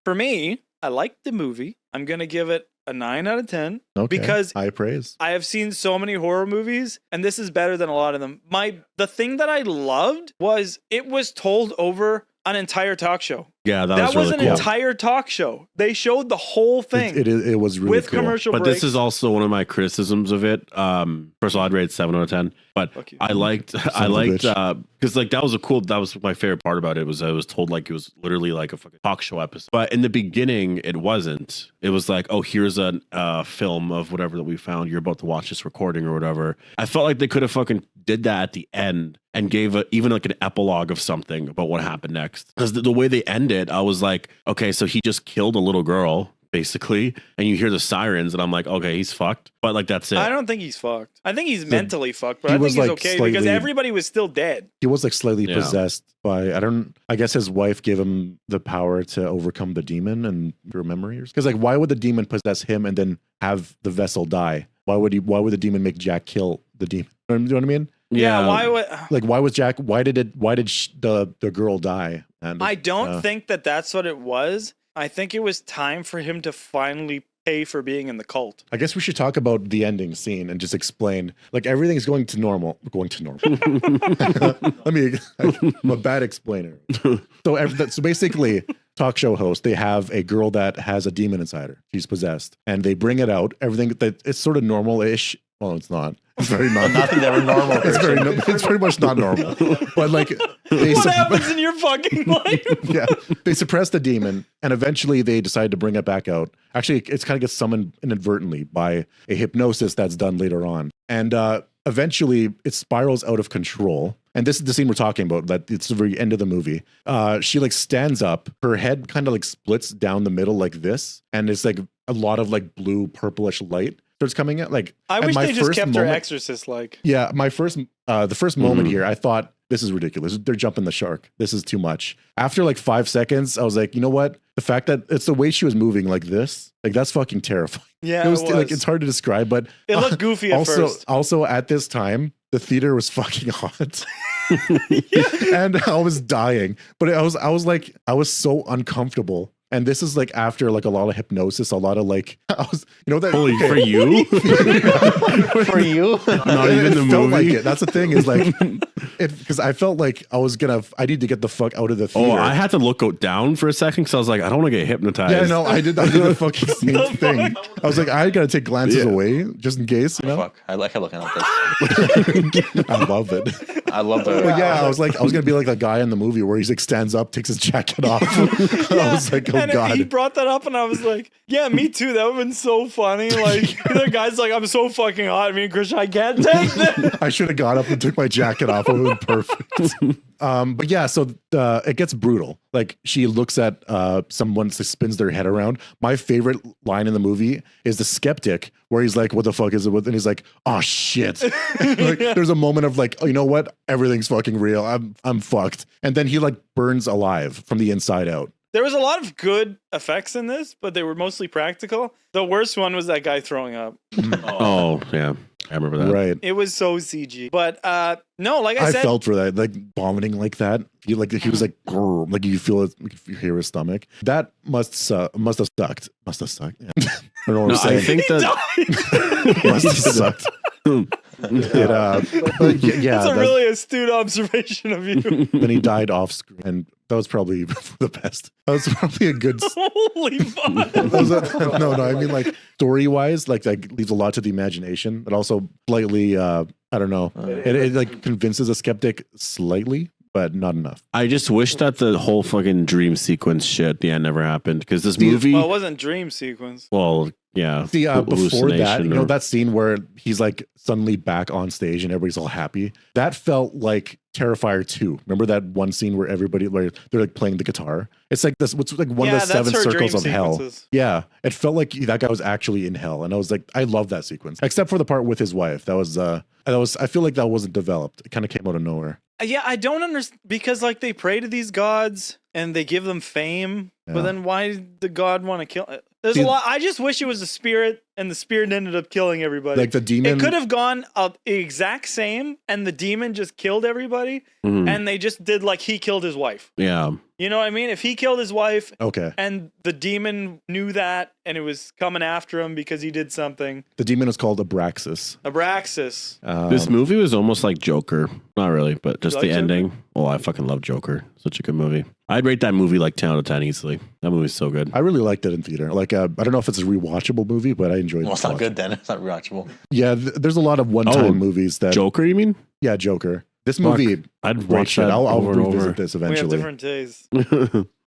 for me, I liked the movie. I'm gonna give it a 9 out of 10 Okay. because high praise. I have seen so many horror movies, and this is better than a lot of them. The thing that I loved was it was told over an entire talk show. yeah, that, That was was really an cool. entire talk show. They showed the whole thing It was really with cool. commercial But breaks. this is also one of my criticisms of it. First of all, I'd rate it 7 out of 10. But Fuck you. I liked of a bitch. because like that was my favorite part about it was I was told like it was literally like a fucking talk show episode. But in the beginning, it wasn't. It was like, oh, here's a film of whatever that we found. You're about to watch this recording or whatever. I felt like they could have fucking did that at the end and gave even like an epilogue of something about what happened next. Because the way they end it, I was like, okay, so he just killed a little girl, basically, and you hear the sirens, and I'm like, okay, he's fucked. But like that's it. I don't think he's fucked. I think he's mentally fucked, but he I think was, he's like, okay because slightly- everybody was still dead. He was like slightly Yeah. possessed by I guess his wife gave him the power to overcome the demon and your memories. Because like why would the demon possess him and then have the vessel die? Why would the demon make Jack kill the demon? You know what I mean? Yeah, why would Like why did the girl die? And I don't think that's what it was. I think it was time for him to finally pay for being in the cult. I guess we should talk about the ending scene and just explain. Like everything's going to normal. I'm a bad explainer. So basically, talk show host, they have a girl that has a demon inside her. She's possessed, and they bring it out. Everything that it's sort of normal-ish. Well, it's not. It's very not. Nothing's ever normal. It's very much not normal. But like, they What happens in your fucking life? yeah, they suppress the demon, and eventually they decide to bring it back out. Actually, it's kind of gets summoned inadvertently by a hypnosis that's done later on, and eventually it spirals out of control. And this is the scene we're talking about. That it's the very end of the movie. She like stands up, her head kind of like splits down the middle like this, and it's like a lot of like blue purplish light starts coming out. Like I and wish my they just first kept her moment- exorcist like. Yeah, the first moment here, I thought this is ridiculous. They're jumping the shark. This is too much. After like 5 seconds, I was like, you know what? The fact that it's the way she was moving like this, like that's fucking terrifying. Yeah, it was, it was. like it's hard to describe, but It looked goofy at first. Also at this time, the theater was fucking hot. And I was dying, but I was like, I was so uncomfortable. And this is like after like a lot of hypnosis, a lot of like, I was, that Holy, for you? For you? Not even the felt like movie? it. That's the thing is like, because I felt like I need to get the fuck out of the theater. Oh, I had to look down for a second because I was like, I don't want to get hypnoptized. Yeah, no, I did the fucking same thing. I was like, I gotta take glances Yeah. away just in case, Fuck. I like looking at this. I love it. I love the. But yeah, I was gonna be like the guy in the movie where he's like stands up, takes his jacket off. I was like, oh and god. he brought that up, and I was like, "Yeah, me too. That would have been so funny." Like the guy's like, "I'm so fucking hot." Me and Christian, I can't take this. I should have got up and took my jacket off. It would have been perfect. But yeah, so it gets brutal. Like she looks at someone, spins their head around. My favorite line in the movie is the skeptic, where he's like, "What the fuck is it with?" And he's like, "Oh shit!" Like, there's a moment of like, "Oh, you know what? Everything's fucking real. I'm fucked." And then he like burns alive from the inside out. There was a lot of good effects in this, but they were mostly practical. The worst one was that guy throwing up. Oh, yeah. I remember that. Right. It was so CG. But no, like I I said, felt for that, like vomiting like that. He was like, "Grr," like you feel it, like you hear his stomach. That must have sucked. Must have sucked. Yeah. I don't know what No, I'm saying. I think that Must have sucked. But yeah, that's a really astute observation of you. then he died off screen, and that was probably for the best. That was probably a good. Holy fuck. No, I mean like story wise, like that leaves a lot to the imagination. It also slightly, I don't know, it like convinces a skeptic slightly, but not enough. I just wish that the whole fucking dream sequence shit at the end never happened because this movie. Well, it wasn't dream sequence. Well, yeah. See, before that, hallucination or- that scene where he's like suddenly back on stage and everybody's all happy. That felt like Terrifier 2. Remember that one scene where where they're like playing the guitar? It's like this. What's like one Yeah, of the that's 7 her circles dream of hell. sequences. Yeah, it felt like that guy was actually in hell, and I was like, I love that sequence, except for the part with his wife. That was. I feel like that wasn't developed. It kind of came out of nowhere. Yeah, I don't understand because like they pray to these gods and they give them fame, Yeah. but then why did the god want to kill? There's See- a lot. I just wish it was a spirit, and the spirit ended up killing everybody. Like the demon. it could have gone exact same, and the demon just killed everybody, Mhm. and they just did like he killed his wife. Yeah. You know what I mean? If he killed his wife Okay, and the demon knew that and it was coming after him because he did something, the demon is called Abraxas. Abraxas. This movie was almost like Joker. Not really, but just You the like Joker? ending. Oh, I fucking love Joker. Such a good movie. I'd rate that movie like 10 out of 10 easily. That movie's so good. I really liked it in theater. Like, I don't know if it's a rewatchable movie, but I enjoyed it. Well, it's not good then. It's not rewatchable. Yeah, there's a lot of one-time Oh, movies that. Joker, you mean? Yeah, Joker. This Fuck. movie, I'd great watch shit. that I'll over and revisit over. this We have eventually. different tastes.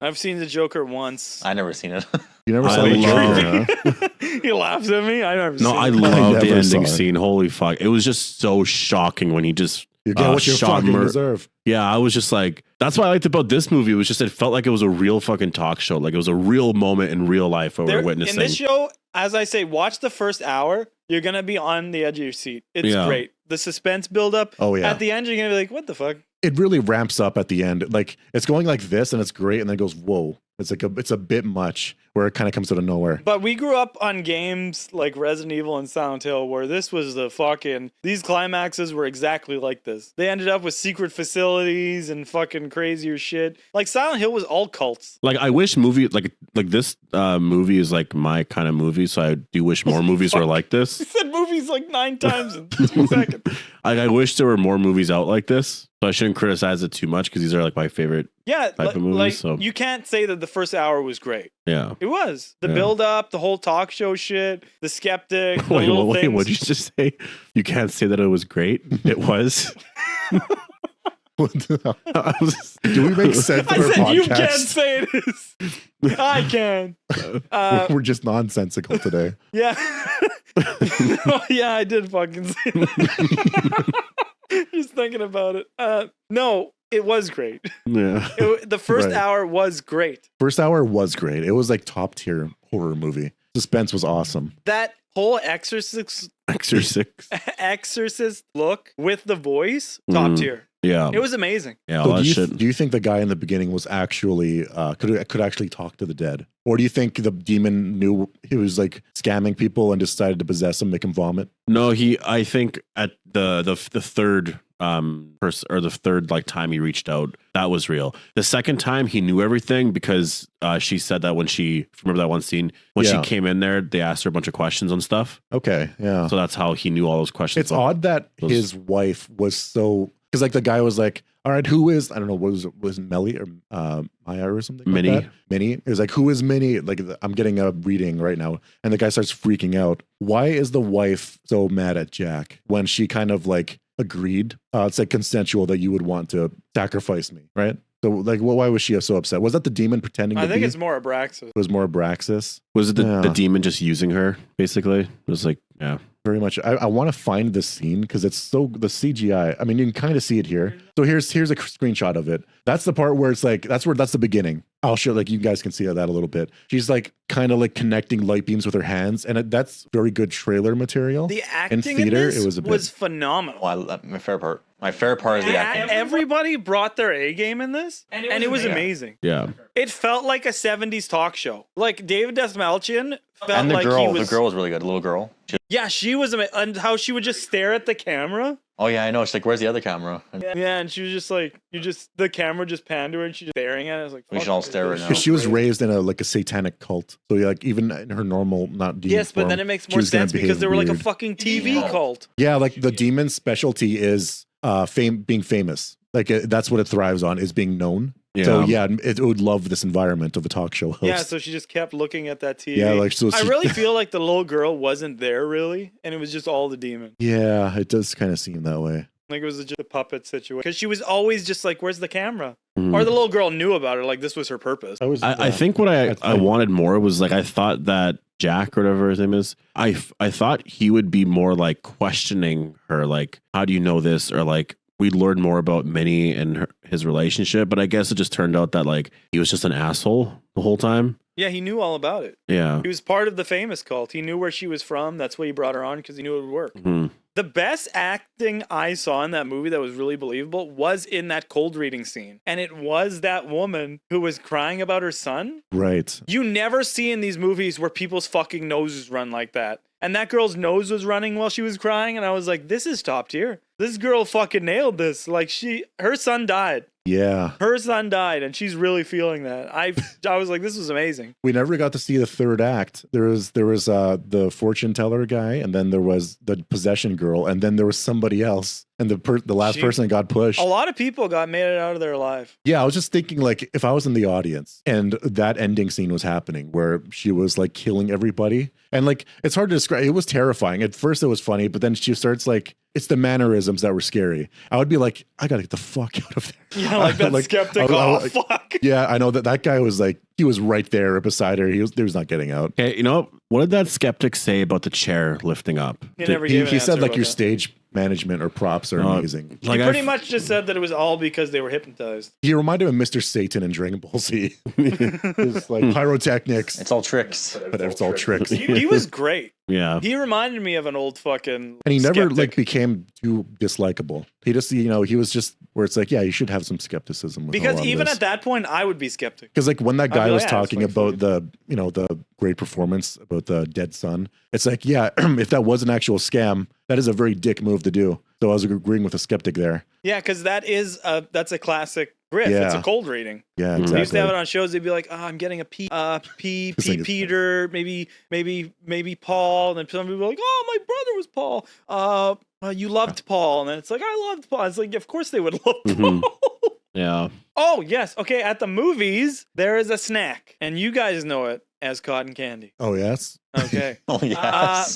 I've seen the Joker once. I never seen it. You never I saw the love- Joker, huh? He laughs at me. I never. No, seen I it. love the never ending saw it. scene. Holy fuck. It was just so shocking when he just You get what you shot fucking deserve. Yeah, I was just like, that's what I liked about this movie. It was just, it felt like it was a real fucking talk show. Like it was a real moment in real life what There- we're in witnessing. this show, as I say, watch the first hour. You're gonna be on the edge of your seat. It's Yeah. great. The suspense build up. Oh, yeah. At the end, you're gonna be like, "What the fuck?" It really ramps up at the end. Like, it's going like this, and it's great, and then it goes, whoa. It's a bit much, where it kind of comes out of nowhere. But we grew up on games like Resident Evil and Silent Hill, where this was the fucking. These climaxes were exactly like this. They ended up with secret facilities and fucking crazier shit. Like Silent Hill was all cults. Like I wish movie like this movie is like my kind of movie, so I do wish more movies were like I this. said movies like 9 times in 2 seconds. I wish there were more movies out like this. So I shouldn't criticize it too much because these are like my favorite. Yeah, Type of movies, like so- you can't say that the first hour was great. Yeah. It was the Yeah. build up, the whole talk show shit, the skeptic, the Wait, little wait, things. what did you just say? You can't say that it was great. It was. What the hell? I was- Do we make sense I in our said you can't podcast? say it is. I can. We're just nonsensical today. Yeah. Oh, yeah, I did fucking say that. Just thinking about it. No, it was great. yeah. The first Right. hour was great. First hour was great. It was like top tier horror movie. Suspense was awesome. That whole exorcist look with the voice, top Mhm. tier. Yeah. It was amazing. Yeah. So All that shit. do you think the guy in the beginning was actually could actually talk to the dead, or do you think the demon knew he was like scamming people and decided to possess him, make him vomit? No, I think at the third person, or the third like time he reached out, that was real. The second time he knew everything because she said that when she, remember that one scene when she came in there, they asked her a bunch of questions on stuff. Okay, yeah. So that's how he knew all those questions. It's odd that his wife was so, because like the guy was like, all right, who is, I don't know, was Melly or Maya or something? Minnie. Like that? Minnie. It was like, who is Minnie? Like, I'm getting a reading right now. And the guy starts freaking out. Why is the wife so mad at Jack when she kind of like agreed? It's like consensual that you would want to sacrifice me, right? So like, why was she so upset? Was that the demon pretending I to think be? it's more Abraxas. It was more Abraxas. Was it the Yeah. demon just using her basically? It was like, yeah. Very much. I want to find this scene because it's so, the CGI. I mean, you can kind of see it here. So here's a screenshot of it. That's the part where it's like, that's the beginning. I'll show, like, you guys can see that a little bit. She's like kind of like connecting light beams with her hands, and that's very good trailer material. The acting in theater, this it was a bit- was phenomenal. My favorite part. My favorite part is the acting. Everybody brought their A game in this, and it was amazing. Yeah. It felt like a 70s talk show. Like David Dastmalchian felt And the like girl, he was. the girl was really good. The little girl. Yeah, she was amazing. And how she would just stare at the camera. Oh yeah, I know. She's like, "Where's the other camera?" And Yeah, and she was just like, the camera just panned to her and she's just staring at it. I was like, we fuck, should all stare right now. Because she was raised in a satanic cult, so like even in her normal, not demon Yes, but form, then it makes she more was gonna sense because behave they were like a weird. fucking TV cult. Yeah, like the demon's specialty is being famous. Like that's what it thrives on, is being known. Yeah. So yeah, it would love this environment of a talk show host. Yeah, so she just kept looking at that TV. Yeah, like, so I she- really feel like the little girl wasn't there really, and it was just all the demon. Yeah, it does kind of seem that way. Like it was just a puppet situation. Because she was always just like, "Where's the camera?" Mhm. Or the little girl knew about it. Like this was her purpose. I think what I fine. wanted more was like, I thought that Jack or whatever his name is, I thought he would be more like questioning her, like, how do you know this? Or like, we'd learn more about Minnie and his relationship. But I guess it just turned out that like, he was just an asshole the whole time. Yeah, he knew all about it. Yeah. He was part of the famous cult. He knew where she was from. That's why he brought her on, because he knew it would work. Mhm. The best acting I saw in that movie that was really believable was in that cold reading scene. And it was that woman who was crying about her son. Right. You never see in these movies where people's fucking noses run like that. And that girl's nose was running while she was crying. And I was like, this is top tier. This girl fucking nailed this. Like her son died. Yeah. Her son died, and she's really feeling that. I was like, this was amazing. We never got to see the third act. There was the fortune teller guy, and then there was the possession girl, and then there was somebody else. And the last person that got pushed. A lot of people made it out of there alive. Yeah, I was just thinking, like, if I was in the audience and that ending scene was happening where she was like killing everybody, and like, it's hard to describe. It was terrifying. At first it was funny, but then she starts like, it's the mannerisms that were scary. I would be like, I gotta get the fuck out of there. Yeah, like that skeptic. Oh, fuck. Yeah, I know that guy was like, he was right there beside her. He was not getting out. Okay, you know, what did that skeptic say about the chair lifting up? He never gave an He said answer like about your that. stage management or props are amazing. He pretty much just said that it was all because they were hypnotized. He reminded him of Mr. Satan in Dragon Ball Z. It's like pyrotechnics, It's all tricks. but it's all tricks. He was great. Yeah. He reminded me of an old fucking. And he never skeptic. like became too dislikable. He just, he was just where it's like, yeah, you should have some skepticism. Because even at that point, I would be skeptic. because like when that I'd guy be was like, yeah, it's talking like about the great performance about the dead son, it's like, yeah, if that was an actual scam, that is a very dick move to do. So I was agreeing with a skeptic there. Yeah, because that's a classic griff. It's a Yeah. cold reading. Yeah, They exactly. used to have it on shows. They'd be like, "Oh, I'm getting a Peter, maybe Paul." And then some people be like, "Oh, my brother was Paul. You loved Paul." And then it's like, "I loved Paul." It's like, of course they would love Mhm. Paul. Yeah. Oh yes, okay. At the movies, there is a snack, and you guys know it as cotton candy. Oh yes. Okay. Oh yes.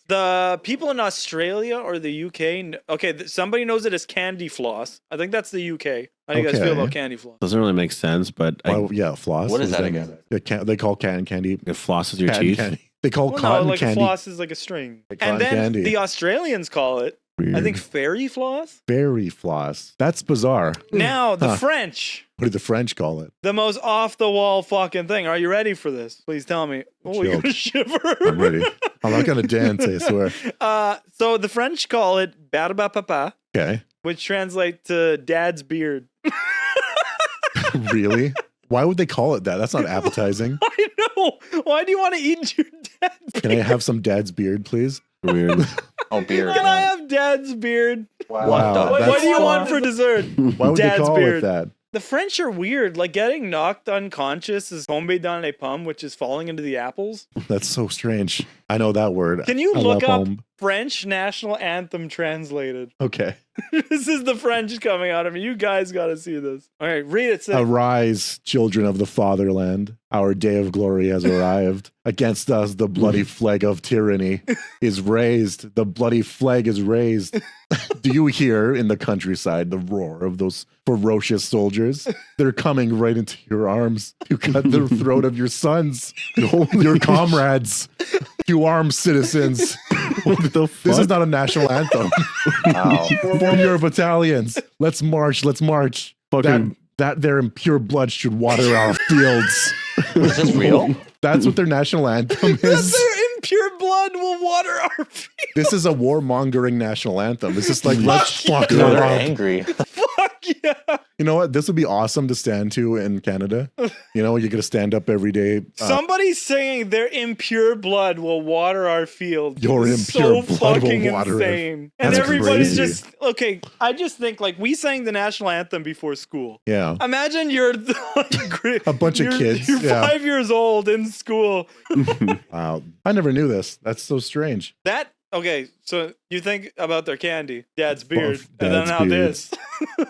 The people in Australia or the UK, somebody knows it as candy floss. I think that's the UK. How do you guys feel Okay. about candy floss? Doesn't really make sense, but Well, yeah, floss. What is does that mean? again? They call cotton candy. it flosses your Cotton teeth. candy. They call Well, cotton no, like a candy. floss is like a string. Like And cotton then candy. the Australians call it, I think, fairy floss. Berry floss. That's bizarre. Now the Huh. French, What do the French call it? the most off the wall fucking thing. Are you ready for this? Please tell me. Oh, you're gonna shiver. I'm ready. I'm not gonna dance, I swear. So the French call it barba papa, Okay. which translates to dad's beard. Really? Why would they call it that? That's not appetizing. I know. Why do you want to eat your dad's Can I have some dad's beard, please? Weird. Oh, beard. Can I have Dad's beard? Wow, What that's do you want fun. for dessert? Why would Dad's they call beard. it that? The French are weird. Like getting knocked unconscious is tomber dans les pommes, which is falling into the apples. That's so strange. I know that word. Can you I look love up home. French national anthem translated? Okay. This is the French coming out of me. You guys got to see this. All right, read it. Say, Arise, children of the fatherland. Our day of glory has arrived. Against us, the bloody flag of tyranny is raised. The bloody flag is raised. Do you hear in the countryside the roar of those ferocious soldiers? They're coming right into your arms to cut the throat of your sons, your comrades. You armed citizens. What the fuck? This is not a national anthem. Wow. Form your battalions. Let's march. Let's march. Fucking- That their impure blood should water our fields. Is this real? That's what their national anthem is. their impure blood will water our feet. This is a warmongering national anthem. It's just like, let's fuck No, it they're up. angry. Fuck yeah. You know what? This would be awesome to stand to in Canada. You know, you're going to stand up every day. Somebody's saying their impure blood will water our fields. Your It's impure so blood will fucking water it. insane. And That's everybody's crazy. just okay. I just think like we sang the national anthem before school. Yeah. Imagine you're like, A bunch of kids, You're yeah. 5 years old in school. Wow. I never knew this. That's so strange. That okay. So you think about their candy, Dad's beard, Dad's and then how beard. this,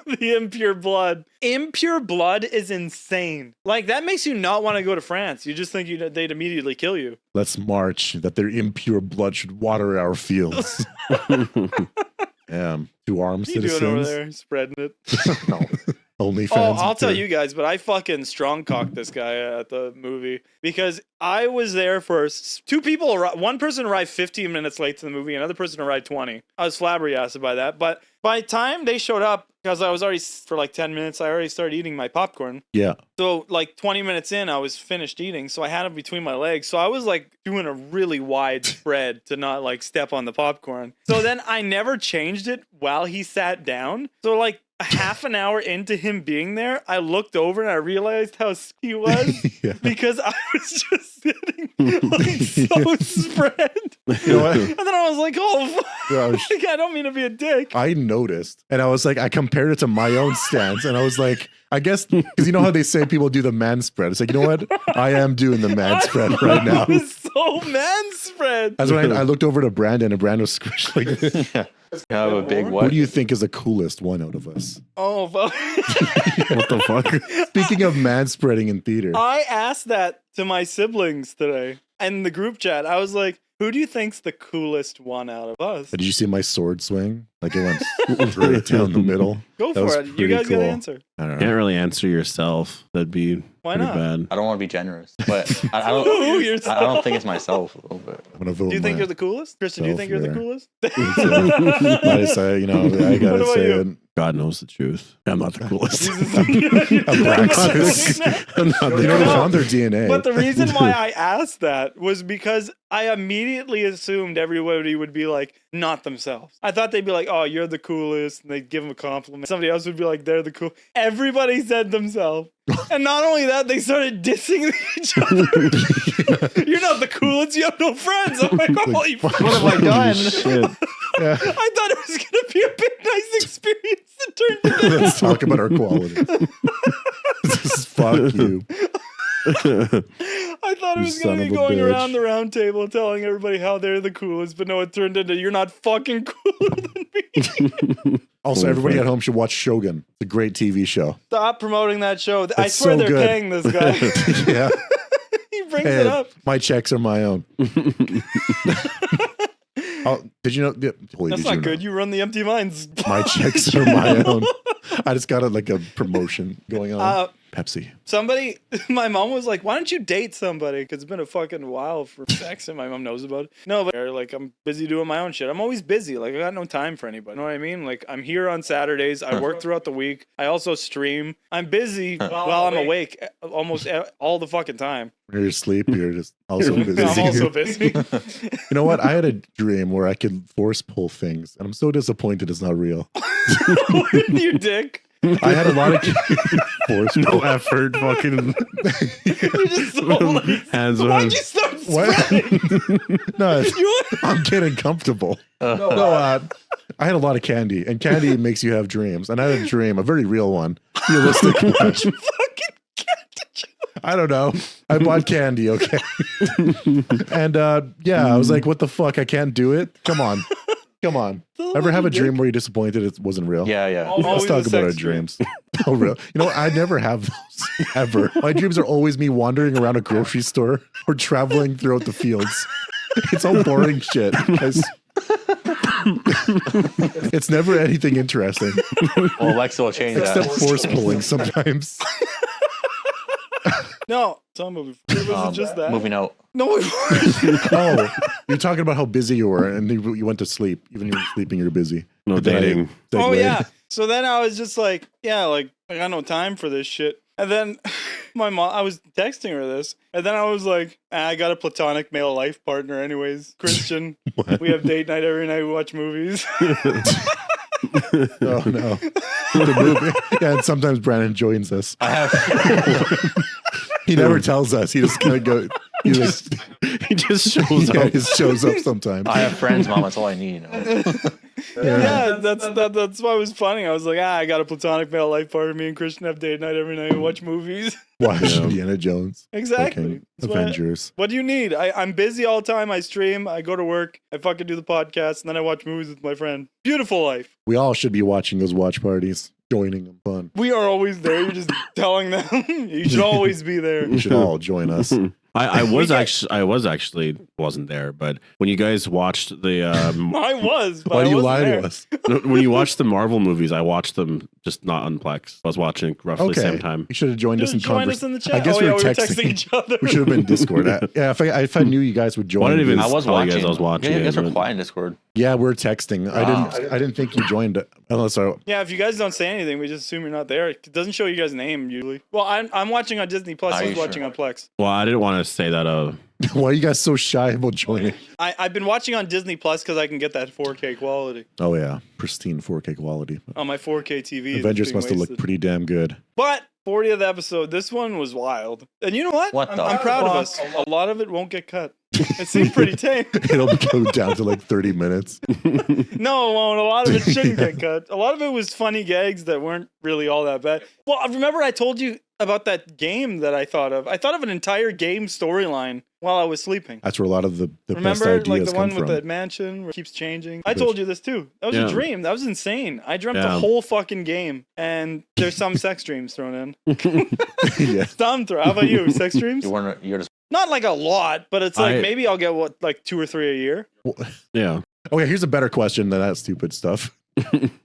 the impure blood. Impure blood is insane. Like that makes you not want to go to France. You just think they'd immediately kill you. Let's march. That their impure blood should water our fields. To arm What are you doing over citizens. there, spreading it? No. Only Oh, fans. I'll tell you guys, but I fucking strong cocked this guy at the movie because I was there for two people. One person arrived 15 minutes late to the movie, another person arrived 20. I was flabbergasted by that. But by the time they showed up, because I was already for like 10 minutes, I already started eating my popcorn. Yeah. So like 20 minutes in, I was finished eating. So I had it between my legs. So I was like doing a really wide spread to not like step on the popcorn. So then I never changed it while he sat down. So like a half an hour into him being there, I looked over and I realized how sick he was Yeah. because I was just sitting like so spread. You know what? And then I was like, oh, fuck. Gosh. Like, I don't mean to be a dick. I noticed, and I was like, I compared it to my own stance, and I was like, I guess because you know how they say people do the man spread. It's like, you know what? I am doing the man spread right now. I was so man spread. As when I looked over to Brandon, and Brandon was squished like this. Yeah. You have a big Who what? do you think is the coolest one out of us? Oh, fuck. What the fuck? Speaking of man spreading in theater, I asked that to my siblings today in the group chat. I was like, who do you think's the coolest one out of us? did you see my sword swing? Like it went right down the middle. Go That was for it. You pretty guys got cool. to answer. I don't Can't know. really answer yourself. That'd be Why pretty not? bad. I don't want to be generous, but I Ooh, don't. yourself. I don't think it's myself a little bit. I'm gonna vote. Do you think you're the coolest? Christian, do you think you're the Self coolest? I just say, you know, I What gotta about say you? it. God knows the truth. I'm not the coolest. Abraxas. I'm not You know, they the found their DNA. But the reason why I asked that was because I immediately assumed everybody would be like, not themselves. I thought they'd be like, oh, you're the coolest. And they'd give them a compliment. Somebody else would be like, they're the cool. Everybody said themselves. And not only that, they started dissing each other. You're not the coolest. You have no friends. I'm like, holy fuck. What have I done? shit. Yeah. I thought it was going to be a big, nice experience. It turned into Let's talk about our qualities. Fuck you. I thought it You was son going to of be a going bitch. around the round table telling everybody how they're the coolest, but no, it turned into you're not fucking cooler than me. Also, Holy everybody fuck. at home should watch Shogun. It's a great TV show. Stop promoting that show. I It's swear so they're good. paying this guy. Yeah. He brings Hey, it up. my checks are my own. Did you know? Yeah, holy, That's did not you good. know? You run the empty minds. My checks are my own. I just got like a promotion going on. Uh, Pepsi. Somebody, my mom was like, why don't you date somebody? Because it's been a fucking while for sex and my mom knows about it. No, but like, I'm busy doing my own shit. I'm always busy. Like, I got no time for anybody. You know what I mean? Like, I'm here on Saturdays. I work throughout the week. I also stream. I'm busy while I'm awake almost all the fucking time. When you're asleep, you're just also busy. I'm also busy. You know what? I had a dream where I could force pull things, and I'm so disappointed it's not real. You dick. I had a lot of force. No effort, fucking You just so like, hands why'd on. you start What? spreading? No, You- I'm getting comfortable. I had a lot of candy, and candy makes you have dreams. And I had a dream, a very real one, realistic one. fucking candy. I don't know. I bought candy, okay? And yeah, I was like, what the fuck? I can't do it? Come on. Come on. Ever have a dream where you're disappointed it wasn't real? Yeah, yeah. Always Let's a talk about our sex dream. dreams. Oh, real. You know, I never have those ever. My dreams are always me wandering around a grocery store or traveling throughout the fields. It's all boring shit. It's never anything interesting, Well, Alexa will change except that. force pulling sometimes. No, some of it was just that. Moving out. No, it wasn't. Oh, you're talking about how busy you were, and you went to sleep. Even when you were sleeping, you're busy. No But then I dating. Oh segued. yeah. So then I was just like, yeah, like I got no time for this shit. And then my mom, I was texting her this, and then I was like, I got a platonic male life partner, anyways, Christian. We have date night every night. We watch movies. Oh no, the movie. Yeah, and sometimes Brandon joins us. I have He never tells us. He just kind of go. He just He just shows yeah, up. he just shows up sometimes. I have friends, mom. That's all I need. You know? Yeah, that's why it was funny. I was like, I got a platonic male life partner. Me and Christian have date night every night. We watch movies. Watch Yeah. Indiana Jones. Exactly. Fucking That's why- Avengers. What do you need? I'm busy all the time. I stream. I go to work. I fucking do the podcast, and then I watch movies with my friend. Beautiful life. We all should be watching those watch parties, joining them. Fun. We are always there. You're just telling them you should always be there. You should all join us. I was get- actually wasn't there, but when you guys watched the I was. But Why I do you wasn't lie there. to us? when you watched the Marvel movies, I watched them just not on Plex. I was watching roughly the Okay. same time. You should have joined us in Just join us conversation. in the chat. I guess oh, we yeah, were we were texting. texting each other. We should have been in Discord. Yeah, if I knew you guys would join. Well, I didn't even- I was tell you guys watching. I was watching Yeah, you it, guys were but- quiet in Discord. Yeah, we're texting. Wow. I didn't think you joined unless I. Yeah, if you guys don't say anything, we just assume you're not there. It doesn't show you guys' name usually. Well, I'm watching on Disney Plus. Are I was you watching sure? on Plex. Well, I didn't want to say that. Why are you guys so shy about joining? I've been watching on Disney Plus because I can get that 4K quality Oh yeah, pristine 4K quality. on my 4K TV. Avengers It's must being have looked wasted. pretty damn good. But 40th episode, this one was wild. And you know what? What the I'm proud of fuck? us. A lot of it won't get cut. It seemed pretty tame. It'll go down to like 30 minutes. No, it won't. A lot of it shouldn't get cut. A lot of it was funny gags that weren't really all that bad. Well, remember I told you about that game that I thought of? I thought of an entire game storyline while I was sleeping. That's where a lot of the best Remember, ideas like the come one from. with the mansion where it keeps changing? I told you this too. That was Yeah. a dream. That was insane. I dreamt Yeah. the whole fucking game, and there's some sex dreams thrown in. Yeah. Some throw. How about you? Sex dreams? You weren't. You're just. Not like a lot, but it's like I- maybe I'll get what, like 2 or 3 a year. Yeah. Okay, here's a better question than that stupid stuff.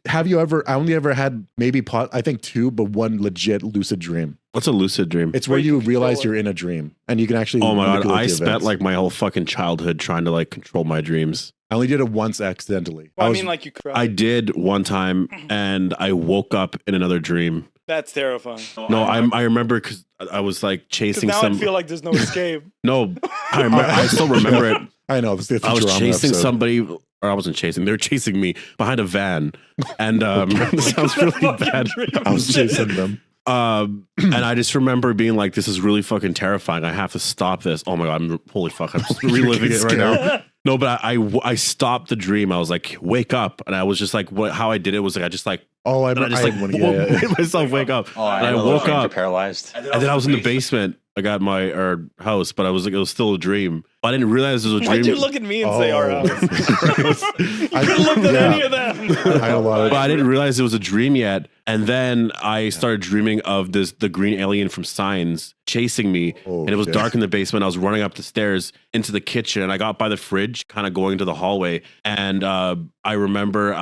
Have you ever? I only ever had maybe I think 2, but 1 legit lucid dream. What's a lucid dream? It's where Where you you can realize control you're in a dream and you can actually. Oh my god! manipulate I the spent events. like my whole fucking childhood trying to like control my dreams. I only did it once accidentally. Well, I was- mean, like you cried. I did one time, and I woke up in another dream. That's terrifying. No, I remember because I was like Because chasing now some. I feel like there's no escape. No, I still remember it. I know. This is the I was Futurama chasing episode. somebody, or I wasn't chasing. They were chasing me behind a van, and this sounds really bad. I was chasing them. And I just remember being like, "This is really fucking terrifying. I have to stop this." Oh my god! Holy fuck! I'm just reliving it right now. No, but I stopped the dream. I was like, "Wake up!" And I was just like, "What?" How I did it was like, I just like, Oh, I and I just like made myself wake up. Oh, and I know those woke dreams are up, paralyzed. and then I was in the basement. I got my house, but I was like, it was still a dream. I didn't realize it was a Why'd dream. you look at me and say our Oh. house? You could have looked at Yeah. any of them. I had a lot of. But I didn't realize it was a dream yet. And then I started dreaming of the green alien from Signs chasing me. Oh, and it was shit. dark in the basement. I was running up the stairs into the kitchen. And I got by the fridge, kind of going to the hallway. And I remember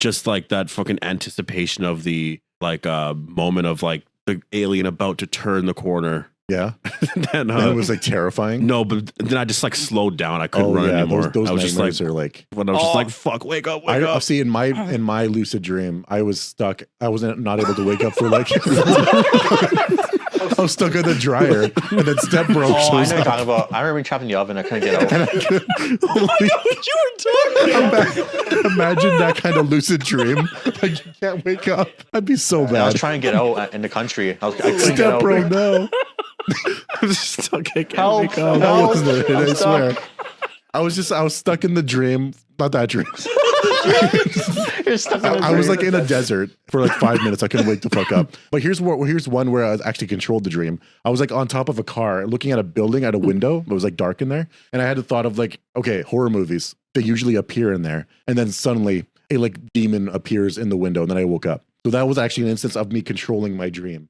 just like that fucking anticipation of the like moment of like the alien about to turn the corner. Yeah, And, and it was like terrifying. no, but then I just like slowed down. I couldn't Oh run yeah, anymore. those I was just nightmares like, are like. when I was just Oh. like, fuck, wake up, I wake up. see in my lucid dream, I was stuck. I wasn't not able to wake up for like. I was stuck in the dryer, and then Step Bro Oh, I know shows what you're up. talking about. I remember being trapped in the oven. I couldn't get out. What you were talking about? Imagine that kind of lucid dream. Like you can't wake up. I'd be so I was bad. trying to get out in the country. I couldn't get Step out. Bro, no. I'm stuck. I can't Help. wake up. That Help. wasn't it. I'm I swear. stuck. I was stuck in the dream. Not that dream. You're stuck in the I was dream. like in a desert for like 5 minutes. I couldn't wake the fuck up. But here's one where I actually controlled the dream. I was like on top of a car looking at a building at a window. It was like dark in there. And I had the thought of like, okay, horror movies, they usually appear in there. And then suddenly a like demon appears in the window. And then I woke up. So that was actually an instance of me controlling my dream,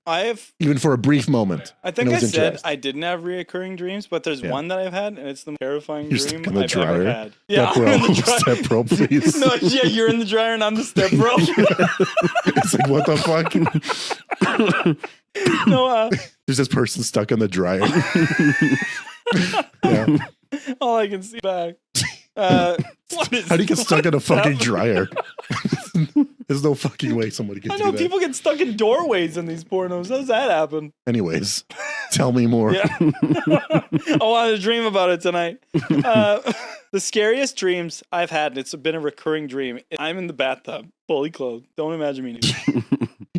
even for a brief moment. I think And it I was said interesting. I didn't have reoccurring dreams, but there's Yeah. one that I've had, and it's the most terrifying You're dream stuck in the I've ever dryer? had. Yeah, Step I'm in Bro, the dryer. Step Bro, please. No, yeah, you're in the dryer and I'm the step bro. It's like, what the fuck? No, There's this person stuck in the dryer. Yeah. all I can see back. What is How do you get stuck in a fucking happening? dryer? There's no fucking way somebody can I do know that. people get stuck in doorways in these pornos. How does that happen? Anyways, tell me more. Yeah. I wanted to dream about it tonight. The scariest dreams I've had, and it's been a recurring dream. I'm in the bathtub, fully clothed. Don't imagine me nude.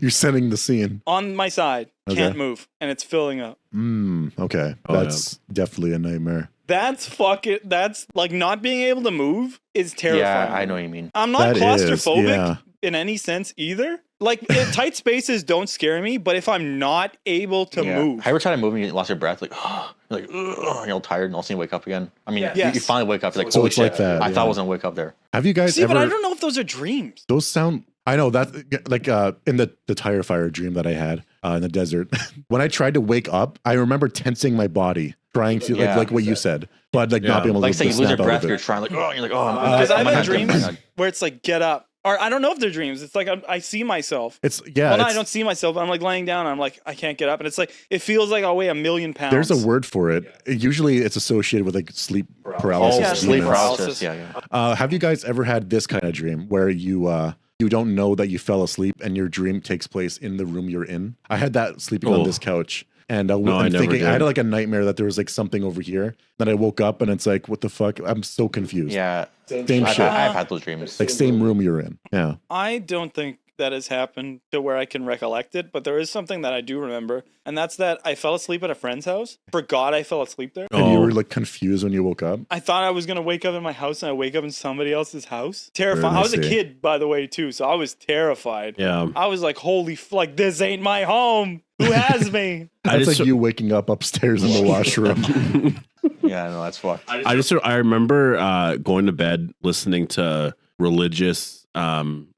You're setting the scene. On my side, Okay. can't move, and it's filling up. Okay. Oh, That's definitely a nightmare. That's fucking. That's like not being able to move is terrifying. Yeah, I know what you mean. I'm not That is, claustrophobic yeah. in any sense either. Like tight spaces don't scare me, but if I'm not able to Yeah. move, Have you ever tried to move and you lost your breath? Like, you're like, ugh, you're all tired and all of a sudden you wake up again. I mean, Yes. you finally wake up. You're like, So holy it's shit. like that, I yeah. thought I was going to wake up there. Have you guys see, ever? but I don't know if those are dreams. Those sound. I know that, like in the tire fire dream that I had in the desert. When I tried to wake up, I remember tensing my body, trying to Yeah. like what you said, but like not Yeah. being able Like, to say you lose your snap out breath, of you're it. trying, like, oh, and you're like, oh, Because I've my had head's getting dreams bad. where it's like get up, or I don't know if they're dreams. It's like I see myself. It's yeah. Well, no, I it's- don't see myself. I'm like laying down. I'm like I can't get up, and it's like it feels like I'll weigh 1,000,000 pounds. There's a word for it. Usually, it's associated with like sleep paralysis. Oh, Yeah, sleep demons. paralysis. Yeah. Have you guys ever had this kind of dream where you don't know that you fell asleep and your dream takes place in the room you're in? I had that sleeping on Oh. this couch. And I I'm never thinking, I had did. like a nightmare that there was like something over here. Then I woke up and it's like, what the fuck? I'm so confused. Yeah. Same I've, shit. I've had those dreams. Like same room you're in. Yeah. I don't think that has happened to where I can recollect it, but there is something that I do remember, and that's that I fell asleep at a friend's house. Forgot I fell asleep there. And you Oh. were like confused when you woke up. I thought I was gonna wake up in my house, and I wake up in somebody else's house. Terrifying. I was a see. kid, by the way, too, so I was terrified. Yeah. I was like, "Holy, like this ain't my home. Who has me?" That's just- like you waking up upstairs in the washroom. Yeah, no, that's fucked. I remember going to bed listening to religious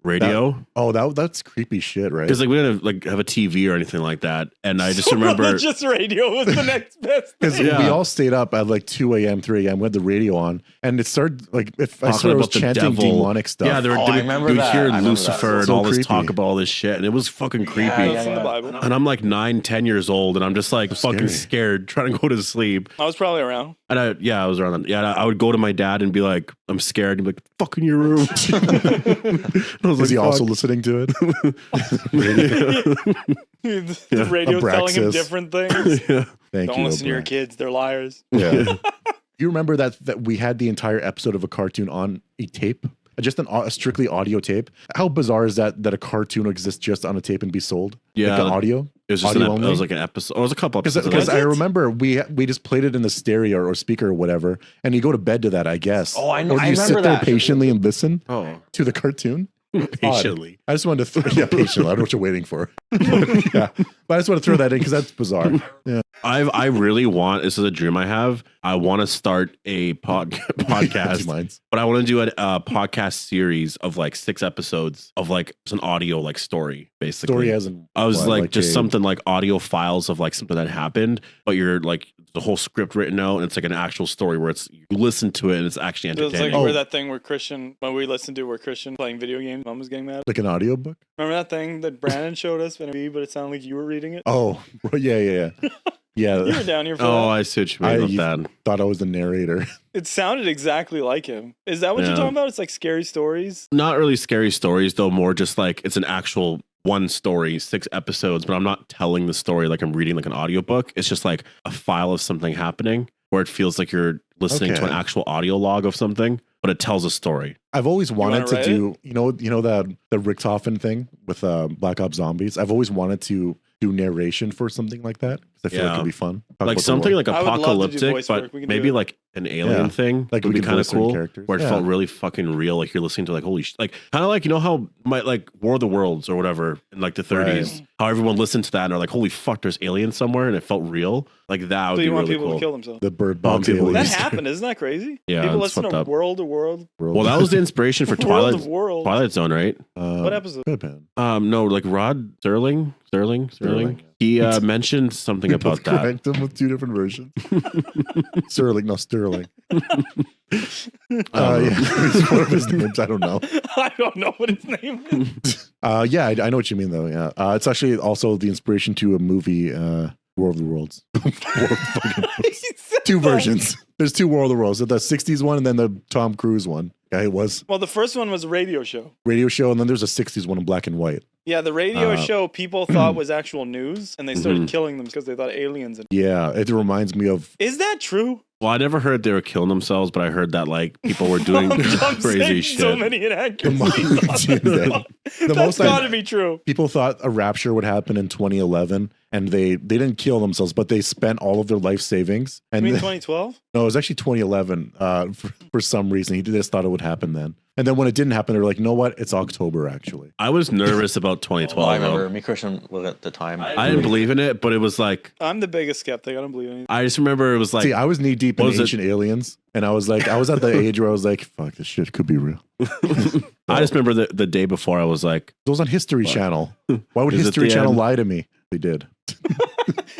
radio Oh, that's creepy shit, right? because like we didn't have a TV or anything like that, and I just remember Religious radio was the next best Because thing. we Yeah. all stayed up at like 2 a.m., 3 a.m. We had the radio on, and it started like if I talking swear it was about the chanting devil. demonic stuff. Yeah, they were. Oh, they I would- remember you would that. hear I remember Lucifer that. and So all this creepy. talk about all this shit, and it was fucking creepy. That's from the Bible. And I'm like 9, 10 years old, and I'm just like fucking scary. scared, trying to go to sleep. I was probably around. And I was around. Yeah, I would go to my dad and be like, "I'm scared." And he'd be like, "Fuck in your room." And I was Is he like, also "Fuck." listening to it? The radio's telling him Abraxas. different things. Yeah. Thank Don't you. listen to your Oprah. kids; they're liars. Yeah. You remember that we had the entire episode of a cartoon on a tape, just a strictly audio tape. How bizarre is that a cartoon exists just on a tape and be sold? Yeah, like the audio. It was just Audio it only? was like an episode. It was a couple episodes. Because Was I it? remember we just played it in the stereo or speaker or whatever, and you go to bed to that, I guess. Oh, I know- Or do I you sit remember there that. patiently and listen Oh, to the cartoon? patiently. I just wanted to, yeah, patiently. I don't know what you're waiting for. Yeah, but I just want to throw that in because that's bizarre. Yeah, I really want. This is a dream I have. I want to start a podcast, Mine's. but I want to do a podcast series of like 6 episodes of like it's an audio like story basically. Story hasn't. I was what, like just a- something like audio files of like something that happened, but you're like the whole script written out, and it's like an actual story where it's you listen to it and it's actually It was like entertaining. where that thing where Christian, when we listened to where Christian playing video games, mom was getting mad. like an audiobook. Remember that thing that Brandon showed us, but it sounded like you were reading it. Oh, yeah. You were Yeah, down here for Oh, that. I see what you mean I- about that. thought I was the narrator. It sounded exactly like him. Is that what you're Yeah. talking about? It's like scary stories. Not really scary stories though, more just like it's an actual one story, 6 episodes, but I'm not telling the story like I'm reading like an audiobook. It's just like a file of something happening where it feels like you're listening to an actual audio log of something, but it tells a story. I've always wanted to write do, you know the Richtofen thing with Black Ops Zombies. I've always wanted to do narration for something like that because I feel like Yeah. it'd be fun. Talk Like about the something world. like I would love to do apocalyptic, voice work. but We can maybe do it. like an alien Yeah. thing. Like would we be could kind of voice certain cool. characters. Where it Yeah. felt really fucking real. Like you're listening to like, holy like kind of like, you know how like War of the Worlds or whatever in like the 30s, how everyone listened to that and they're like, holy fuck, there's aliens somewhere. And it felt real. Like that would So be you want really people cool. to kill themselves? The bird bombs people- That aliens. happened, isn't that crazy? Yeah, people it's listen to fucked up. World of World. World. Well, that was the inspiration for World of Twilight World. Twilight Zone, right? What episode? Could have been. No, like Rod Sterling. Sterling. He mentioned something We about both that. correct them with 2 different versions. Sterling, no Sterling. Yeah, it's one of his names. I don't know. I don't know what his name is. Yeah, I know what you mean though. Yeah, it's actually also the inspiration to a movie, War of the Worlds. He said 2 that. versions. There's 2 War of the Worlds. The 60s one and then the Tom Cruise one. Yeah, it was Well, the first one was a radio show. radio show, and then there's a 60s one in black and white. Yeah, the radio Uh, show people thought was actual news, and they started Mhm. killing them because they thought aliens. Yeah, it reminds me of Is that true? Well, I never heard they were killing themselves, but I heard that like people were doing I'm crazy saying shit. so many inaccuracies. The That's most I- got to be true. people thought a rapture would happen in 2011, and they didn't kill themselves, but they spent all of their life savings. I And mean, they- 2012. no, it was actually 2011. For some reason, he just thought it would happen then. And then when it didn't happen, they were like, "No, what? It's October actually." I was nervous about Well, 2012. I remember though. me, Christian, was at the time. I didn't believe in it, but it was like I'm the biggest skeptic. I don't believe anything. I just remember it was like See, I was knee deep in what was it? ancient aliens, and I was like, I was at the age where I was like, "Fuck, this shit could be real." I just remember the day before I was like, It was on History Channel. Why would Is it History the Channel end? lie to me? They did.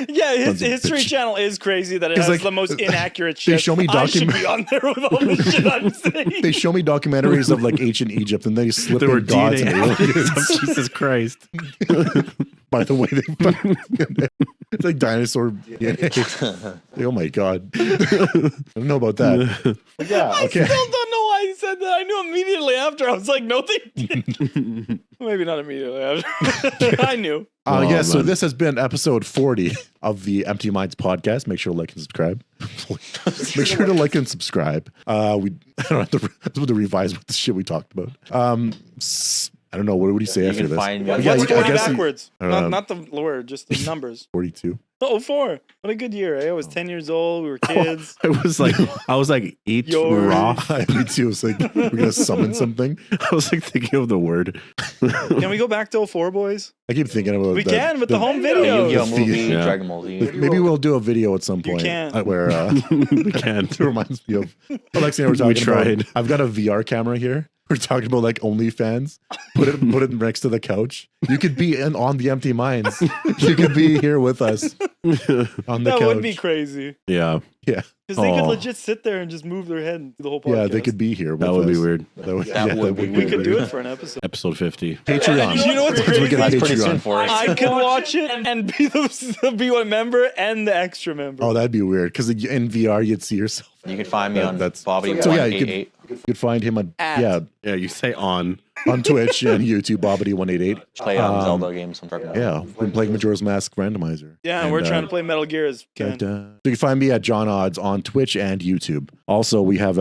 Yeah, Sons of History bitch. Channel is crazy that it It's has like- the most inaccurate shit. They show me I should document- be on there with all the shit I'm saying. They show me documentaries of like ancient Egypt, and they slip there were in gods DNA and evidence aliens. of Jesus Christ. By the way, it's like dinosaur DNA. Oh my god! I don't know about that. But yeah, I okay. still don't know why he said that. I knew immediately after. I was like, no, they didn't. Maybe not immediately after. I knew. Oh, Yeah, so man. this has been episode 40 of the Empty Minds podcast. Make sure to like and subscribe. Make sure to like and subscribe. We I don't have to revise what the shit we talked about. I don't know. What would you say You after can this? find Yeah, me. What's you- I 40 guess you- backwards? I don't know. Not the word, just the numbers. 42. Oh, 4. What a good year. Eh? I was 10 years old. We were kids. I was like eat Yours. raw. Me too. It's like we're gonna summon something. I was like thinking of the word. Can we go back to 04, boys? I keep thinking about We that. can with the home Yu-Gi-Oh videos. movie, Yeah. Dragon Ball Z. Maybe we'll do a video at some You point can. where We can't. it reminds me of Alexi and I were talking tried. about. I've got a VR camera here. We're talking about like OnlyFans. Put it next to the couch. You could be on the Empty Minds. You could be here with us on the That couch. would be crazy. Yeah, Yeah, Because they could Aw. legit sit there and just move their head and do the whole podcast. yeah, they could be here. With that would be us. weird. That would, That would be We weird. could do it for an episode. Episode 50. Patreon. You know what's Let's look at crazy? That's pretty Patreon. soon for us. I could watch it and be a member and the extra member. Oh, that'd be weird because in VR you'd see yourself. You can find me on That's- Bobby so yeah, you could- 188. You could find him on At. Yeah, you say on. Twitch and YouTube, Bobbity188. Play Zelda games. I'm talking about. Yeah, we've been playing Majora's Mask Randomizer. Yeah, and we're trying to play Metal Gear as Ken. So you can find me at John Odds on Twitch and YouTube. Also, we have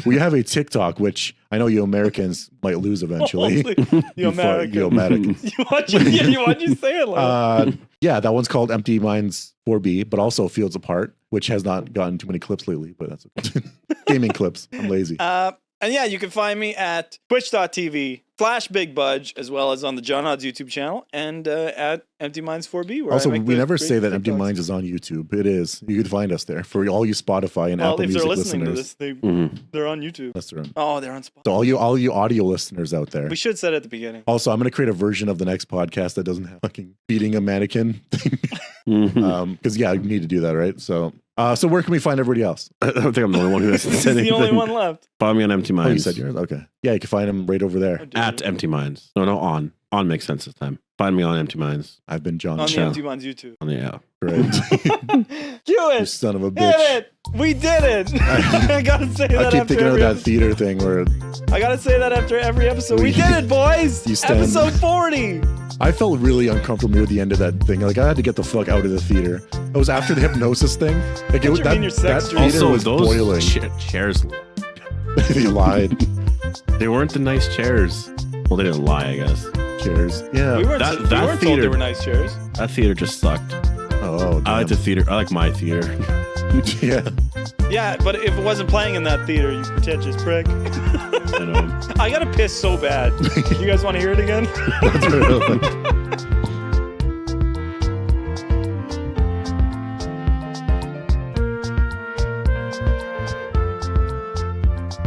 we have a TikTok, which I know you Americans might lose eventually. Holy- you American. You Americans. Why'd you say it like that? Yeah, that one's called Empty Minds 4B, but also Fields Apart, which has not gotten too many clips lately, but that's okay. Gaming clips. I'm lazy. And yeah, you can find me at twitch.tv/Big Budge, as well as on the John Odds YouTube channel and at Empty Minds 4B. Where Also, I make we the never great say that Empty TikToks. Minds is on YouTube. It is. You can find us there for all you Spotify and Well, Apple if Music they're listening listeners. to this, they're on YouTube. That's right. Oh, they're on Spotify. So all you audio listeners out there. We should say it at the beginning. Also, I'm going to create a version of the next podcast that doesn't have fucking beating a mannequin thing. Mhm. Because yeah, you need to do that, right? So where can we find everybody else? I don't think I'm the only one who has This said is the anything. only one left. Follow me on Empty Oh, you Minds. said yours? Okay. Yeah, you can find them right over there. At Empty Minds. No, on. On Makes Sense this time. Find me on Empty Minds. I've been John On the Cho. Empty Minds YouTube. On the yeah. Right. Do You it. son of a Hit bitch. it. We did it. I gotta say that I keep after thinking of every that episode. theater thing where I gotta say that after every episode. We We- did it, boys. You stand- Episode 40. I felt really uncomfortable near the end of that thing. Like I had to get the fuck out of the theater. It was after the hypnosis thing. Like you mean your sex that dream? theater Also, was those boiling. chairs, They lied. they weren't the nice chairs. Well, they didn't lie, I guess. Chairs. Yeah. We weren't, That- we that weren't told theater- they were nice chairs. That theater just sucked. Oh, I like the damn. theater. I like my theater. Yeah. Yeah, but if it wasn't playing in that theater, you pretentious prick. I know. I gotta piss so bad. You guys want to hear it again? That's right.